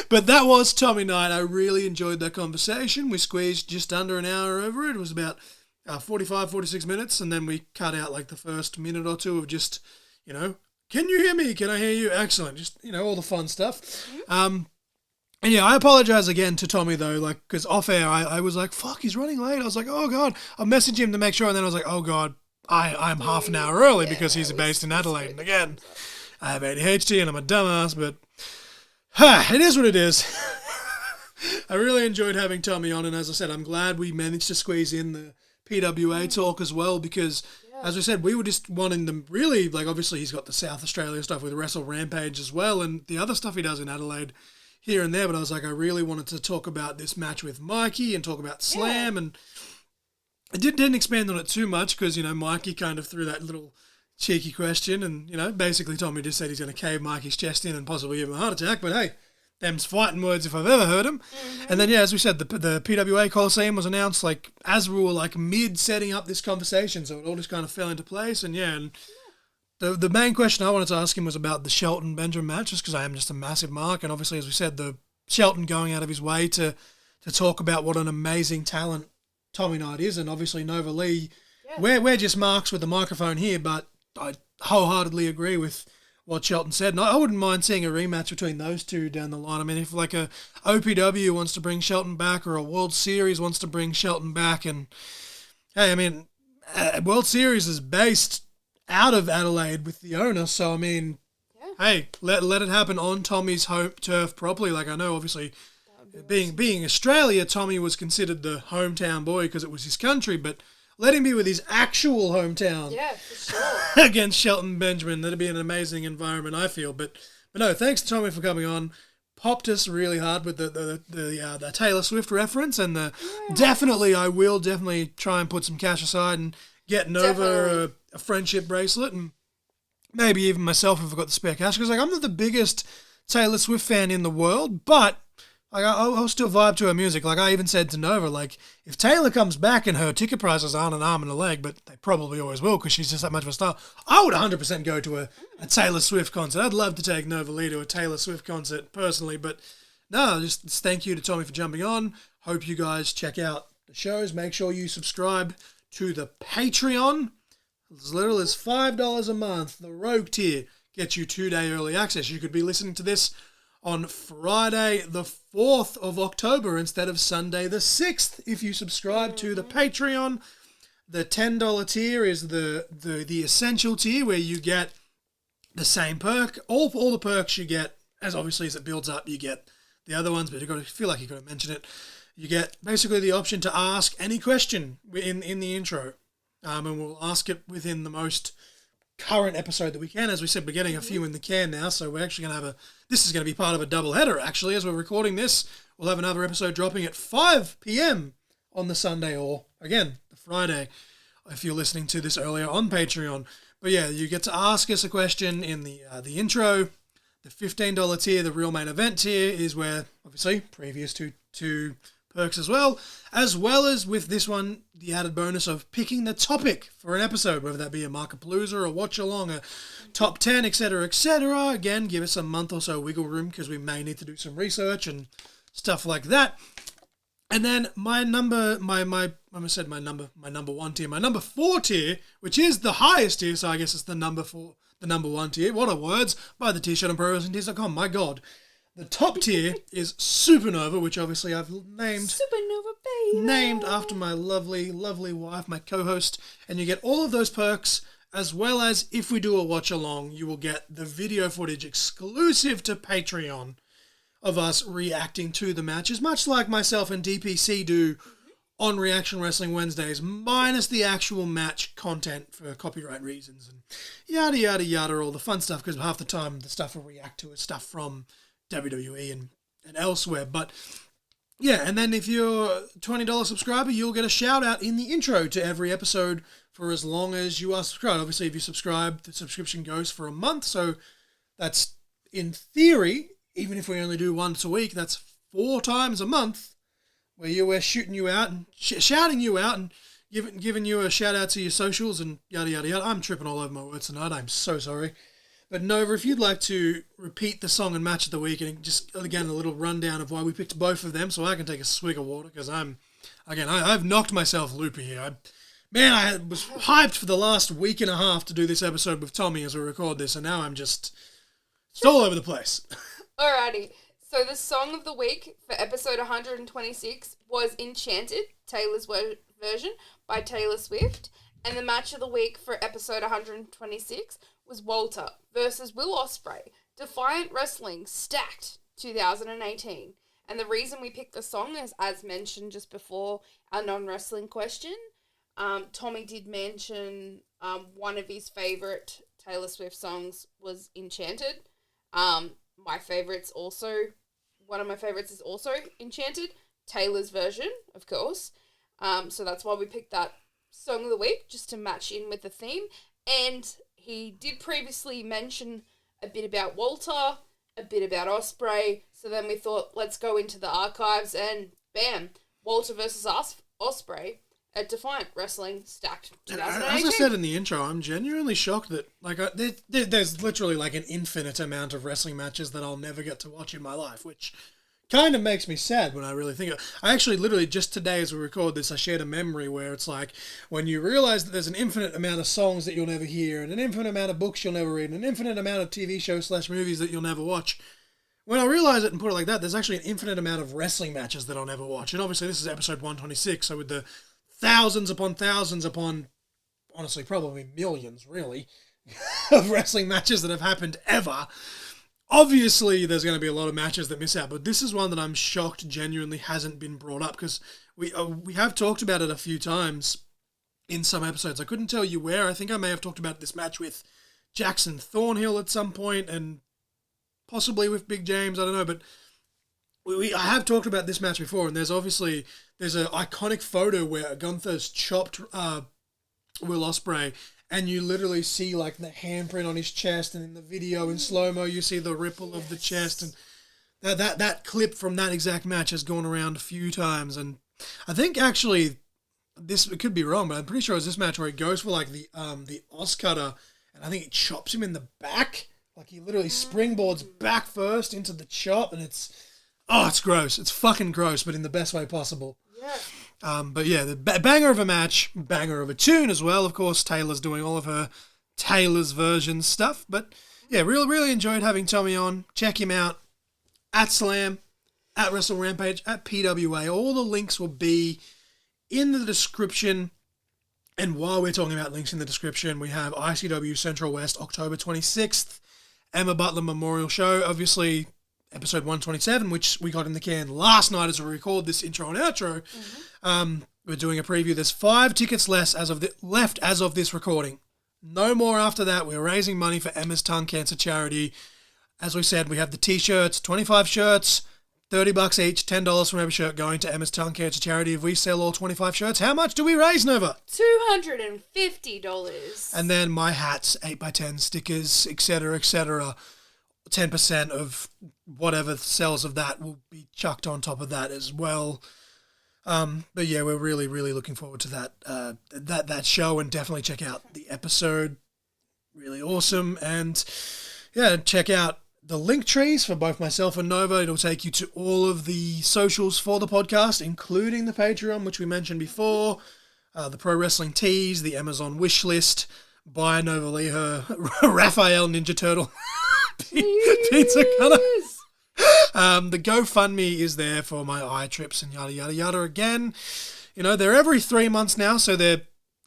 But that was Tommy Knight. I really enjoyed that conversation. We squeezed just under an hour over it. It was about 46 minutes, and then we cut out like the first minute or two of just, can you hear me? Can I hear you? Excellent. Just, all the fun stuff. And yeah, I apologize again to Tommy though, because off air I was like, fuck, he's running late. I was like, oh God. I messaged him to make sure, and then I was like, oh God, I'm half an hour early because he's based in Adelaide. And again, I have ADHD and I'm a dumbass, but it is what it is. I really enjoyed having Tommy on, and as I said, I'm glad we managed to squeeze in the PWA talk as well, because as I said, we were just wanting them really, obviously he's got the South Australia stuff with Wrestle Rampage as well, and the other stuff he does in Adelaide. here and there, but I was like, I really wanted to talk about this match with Mikey and talk about Slam, and I didn't expand on it too much because, you know, Mikey kind of threw that little cheeky question and, you know, basically Tommy just said he's going to cave Mikey's chest in and possibly give him a heart attack, but hey, them's fighting words if I've ever heard them. Mm-hmm. And then, as we said, the PWA Colosseum was announced, like, as we were, like, mid-setting up this conversation, so it all just kind of fell into place, and the main question I wanted to ask him was about the Shelton-Benjamin match, just because I am just a massive mark, and obviously, as we said, the Shelton going out of his way to talk about what an amazing talent Tommy Knight is, and obviously Nova Lee, we're just marks with the microphone here, but I wholeheartedly agree with what Shelton said, and I wouldn't mind seeing a rematch between those two down the line. I mean, if like a OPW wants to bring Shelton back or a World Series wants to bring Shelton back, and hey, I mean, World Series is based out of Adelaide with the owner, so I mean, hey, let it happen on Tommy's home turf properly. Like I know, obviously, being Australia, Tommy was considered the hometown boy because it was his country, but let him be with his actual hometown.
Yeah, for sure.
Against Shelton Benjamin. That'd be an amazing environment, I feel. But no, thanks to Tommy for coming on. Popped us really hard with the Taylor Swift reference, and definitely I will try and put some cash aside and get Nova a friendship bracelet, and maybe even myself if I've got the spare cash, because like I'm not the biggest Taylor Swift fan in the world, but like, I'll still vibe to her music. Like, I even said to Nova, like, if Taylor comes back and her ticket prices aren't an arm and a leg, but they probably always will because she's just that much of a star, I would 100% go to a Taylor Swift concert. I'd love to take Nova Lee to a Taylor Swift concert personally, but no, just thank you to Tommy for jumping on. Hope you guys check out the shows. Make sure you subscribe to the Patreon. As little as $5 a month, the Rogue tier gets you 2-day early access. You could be listening to this on Friday the 4th of October instead of Sunday the 6th if you subscribe to the Patreon. The $10 tier is the essential tier where you get the same perk. All the perks you get, as obviously as it builds up, you get the other ones, but I feel like you've got to mention it. You get basically the option to ask any question in the intro, and we'll ask it within the most current episode that we can. As we said, we're getting a few in the can now, so we're actually going to this is going to be part of a double header actually. As we're recording this, we'll have another episode dropping at 5 p.m. on the Sunday, or again the Friday if you're listening to this earlier on Patreon. But yeah, you get to ask us a question in the intro. The $15 tier, the real main event tier, is where obviously previous to perks as well as with this one, the added bonus of picking the topic for an episode, whether that be a Markapalooza or a watch-along, a top 10, etc., etc. Again, give us a month or so wiggle room because we may need to do some research and stuff like that. And then my number 1 tier, my number 4 tier, which is the highest tier, so I guess it's the number 1 tier. What are words? Buy the t-shirt on ProWrestlingTees.com. My God. The top tier is Supernova, which obviously I've named
Supernova baby,
named after my lovely, lovely wife, my co-host, and you get all of those perks, as well as if we do a watch-along, you will get the video footage exclusive to Patreon of us reacting to the matches, much like myself and DPC do on Reaction Wrestling Wednesdays, minus the actual match content for copyright reasons and yada, yada, yada, all the fun stuff, because half the time the stuff we react to is stuff from WWE and elsewhere. But yeah, and then if you're a $20 subscriber, you'll get a shout out in the intro to every episode for as long as you are subscribed. Obviously, if you subscribe, the subscription goes for a month, so that's, in theory, even if we only do once a week, that's 4 times a month where we're shooting you out and shouting you out and giving you a shout out to your socials and yada yada yada. I'm tripping all over my words tonight. I'm so sorry. But Nova, if you'd like to repeat the song and match of the week, and just, again, a little rundown of why we picked both of them so I can take a swig of water, because I've knocked myself loopy here. I was hyped for the last week and a half to do this episode with Tommy as we record this, and now it's all over the place.
Alrighty. So the song of the week for episode 126 was Enchanted, Taylor's version by Taylor Swift, and the match of the week for episode 126 was Walter versus Will Ospreay, Defiant Wrestling Stacked 2018. And the reason we picked the song is, as mentioned just before our non-wrestling question, Tommy did mention one of his favourite Taylor Swift songs was Enchanted. My favourites also one of my favourites is also Enchanted, Taylor's version, of course. So that's why we picked that song of the week, just to match in with the theme. And he did previously mention a bit about Walter, a bit about Ospreay. So then we thought, let's go into the archives, and bam, Walter versus Ospreay at Defiant Wrestling Stacked 2018.
As I said in the intro, I'm genuinely shocked that there's literally like an infinite amount of wrestling matches that I'll never get to watch in my life, which kind of makes me sad when I really think of it. I actually literally just today as we record this, I shared a memory where it's like when you realize that there's an infinite amount of songs that you'll never hear and an infinite amount of books you'll never read and an infinite amount of TV shows / movies that you'll never watch. When I realize it and put it like that, there's actually an infinite amount of wrestling matches that I'll never watch. And obviously this is episode 126, so with the thousands upon, honestly, probably millions, really, of wrestling matches that have happened ever, obviously there's going to be a lot of matches that miss out. But this is one that I'm shocked genuinely hasn't been brought up, because we have talked about it a few times in some episodes. I couldn't tell you where. I think I may have talked about this match with Jackson Thornhill at some point, and possibly with Big James, I don't know, but I have talked about this match before, and there's an iconic photo where Gunther's chopped Will Ospreay, and you literally see like the handprint on his chest, and in the video in slow-mo you see the ripple of the chest, and that clip from that exact match has gone around a few times. And I think actually it could be wrong, but I'm pretty sure it was this match where it goes for like the Os cutter, and I think it chops him in the back, like he literally springboards back first into the chop, and it's gross. It's fucking gross, but in the best way possible. Yeah. But yeah, the banger of a match, banger of a tune as well. Of course, Taylor's doing all of her Taylor's version stuff. But yeah, really enjoyed having Tommy on. Check him out at Slam, at Wrestle Rampage, at PWA. All the links will be in the description. And while we're talking about links in the description, we have ICW Central West, October 26th, Emma Butler Memorial Show. Obviously, episode 127, which we got in the can last night as we record this intro and outro. Mm-hmm. We're doing a preview. There's 5 tickets left as of this recording. No more after that. We're raising money for Emma's Tongue Cancer Charity. As we said, we have the T-shirts, 25 shirts, $30 each, $10 from every shirt going to Emma's Tongue Cancer Charity. If we sell all 25 shirts, how much do we raise, Nova?
$250.
And then my hats, 8x10 stickers, etc., 10% of whatever sells of that will be chucked on top of that as well. But yeah, we're really looking forward to that show, and definitely check out the episode. Really awesome. And yeah, check out the link trees for both myself and Nova. It'll take you to all of the socials for the podcast, including the Patreon, which we mentioned before, the Pro Wrestling Tees, the Amazon wish list, buy Nova Lee her Raphael Ninja Turtle pizza cutter. The GoFundMe is there for my eye trips and yada yada yada. Again, they're every 3 months now, so they're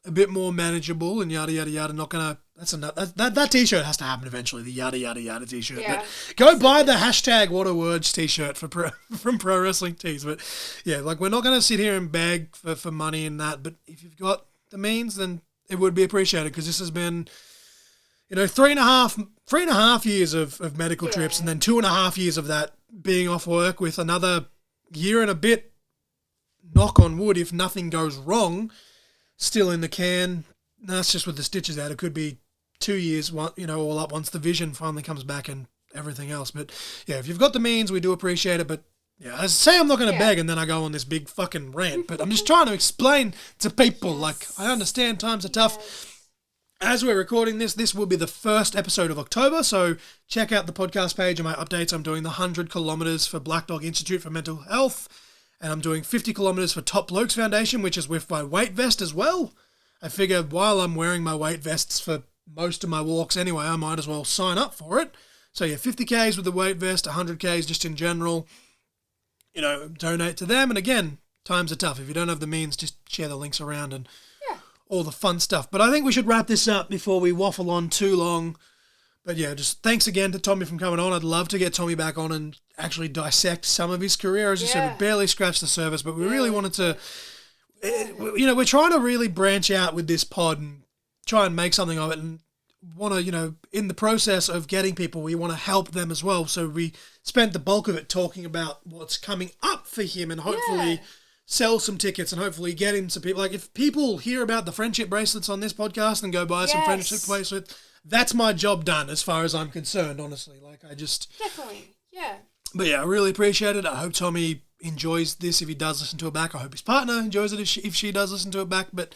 a bit more manageable and yada yada yada. Not gonna. That T-shirt has to happen eventually. The yada yada yada T-shirt. Yeah. But go buy the hashtag What Are Words T-shirt from Pro Wrestling Tees. But yeah, like we're not gonna sit here and beg for money and that. But if you've got the means, then it would be appreciated, because this has been, 3.5 years of medical trips, and then 2.5 years of that being off work, with another year and a bit, knock on wood, if nothing goes wrong, still in the can. No, that's just with the stitches out. It could be 2 years, all up once the vision finally comes back and everything else. But yeah, if you've got the means, we do appreciate it. But yeah, I say I'm not going to beg, and then I go on this big fucking rant. But I'm just trying to explain to people, like, I understand times are tough. As we're recording this will be the first episode of October, so check out the podcast page and my updates. I'm doing the 100 kilometres for Black Dog Institute for Mental Health, and I'm doing 50 kilometres for Top Blokes Foundation, which is with my weight vest as well. I figured while I'm wearing my weight vests for most of my walks anyway, I might as well sign up for it. So yeah, 50Ks with the weight vest, 100Ks just in general. Donate to them. And again, times are tough. If you don't have the means, just share the links around and all the fun stuff. But I think we should wrap this up before we waffle on too long. But yeah, just thanks again to Tommy for coming on. I'd love to get Tommy back on and actually dissect some of his career. As you said, we barely scratched the surface, but we really wanted to, we're trying to really branch out with this pod and try and make something of it. And want to, in the process of getting people, we want to help them as well. So we spent the bulk of it talking about what's coming up for him and hopefully sell some tickets and hopefully get him some people. Like, if people hear about the friendship bracelets on this podcast and go buy some friendship bracelets, that's my job done as far as I'm concerned, honestly. Like, I just...
Definitely, yeah.
But yeah, I really appreciate it. I hope Tommy enjoys this if he does listen to it back. I hope his partner enjoys it if she does listen to it back. But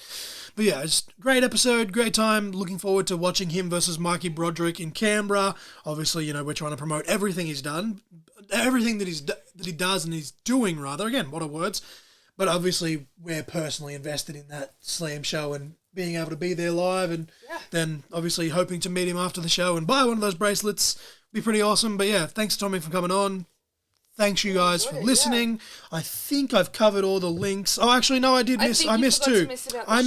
yeah, it's a great episode, great time. Looking forward to watching him versus Mikey Broderick in Canberra. Obviously, we're trying to promote everything he's done, everything that he does and he's doing, rather. Again, what are words? But obviously, we're personally invested in that Slam show and being able to be there live, and then obviously hoping to meet him after the show and buy one of those bracelets. Be pretty awesome. But yeah, thanks Tommy for coming on. Thanks you guys for listening. Yeah. I think I've covered all the links. Oh, actually, no, I did miss. I missed two. I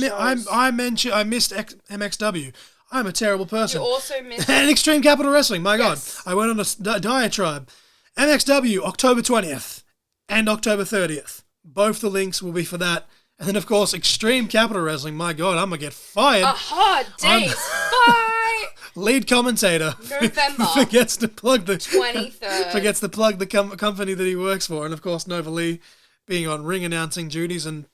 missed MXW. I'm a terrible person.
You also missed
and Extreme Capital Wrestling. My God, I went on a diatribe. MXW October 20th and October 30th. Both the links will be for that. And then, of course, Extreme Capital Wrestling. My God, I'm going to get fired.
A hard day's fight.
Lead commentator.
November.
Forgets to plug the
23rd.
Forgets to plug the company that he works for. And, of course, Nova Lee being on ring announcing duties and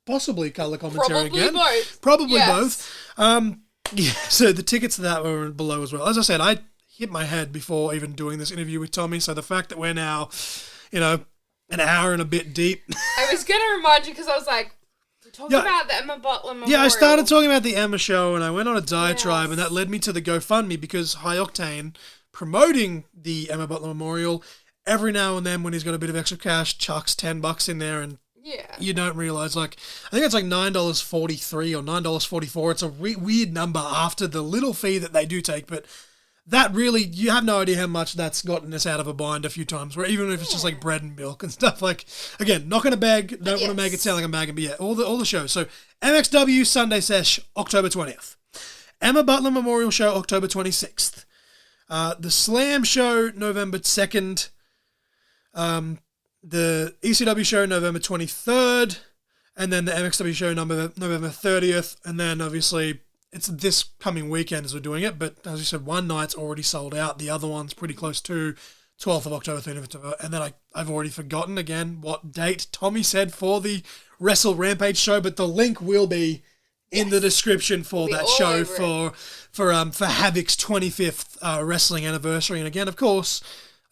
possibly colour commentary again. Probably both. Yeah, so the tickets to that were below as well. As I said, I hit my head before even doing this interview with Tommy. So the fact that we're now, an hour and a bit deep.
I was going to remind you because I was like, we're talking about the Emma Butler Memorial.
Yeah, I started talking about the Emma show and I went on a diatribe and that led me to the GoFundMe because High Octane, promoting the Emma Butler Memorial, every now and then when he's got a bit of extra cash, chucks $10 in there and you don't realise, I think it's like $9.43 or $9.44. It's a weird number after the little fee that they do take, but that really, you have no idea how much that's gotten us out of a bind a few times, where even if it's just like bread and milk and stuff. Like, again, not going to beg, don't want to make it sound like I'm bagging, but yeah, all the shows. So, MXW Sunday Sesh, October 20th. Emma Butler Memorial Show, October 26th. The Slam Show, November 2nd. The ECW Show, November 23rd. And then the MXW Show, November 30th. And then, obviously, it's this coming weekend as we're doing it, but as you said, one night's already sold out. The other one's pretty close to 12th of October, 13th of October. And then I've already forgotten again what date Tommy said for the Wrestle Rampage show, but the link will be in the description for that show for Havoc's 25th wrestling anniversary. And again, of course,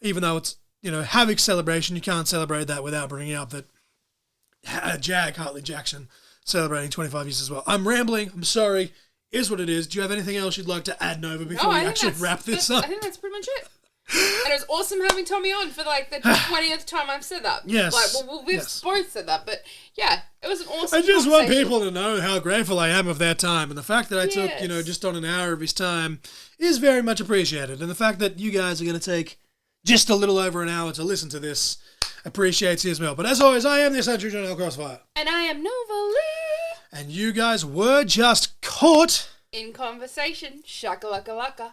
even though it's Havoc's celebration, you can't celebrate that without bringing up that Hartley Jackson celebrating 25 years as well. I'm rambling. I'm sorry. Is what it is. Do you have anything else you'd like to add, Nova, before we actually wrap this up?
I think that's pretty much it. And it was awesome having Tommy on for the 20th time I've said that.
Yes.
We've both said that, but yeah, it was an awesome
I just want people to know how grateful I am of their time, and the fact that I took, just on an hour of his time is very much appreciated. And the fact that you guys are going to take just a little over an hour to listen to this appreciates you as well. But as always, I am the Essential John L. Crossfire.
And I am Nova Lee.
And you guys were just caught
in conversation. Shakalaka laka.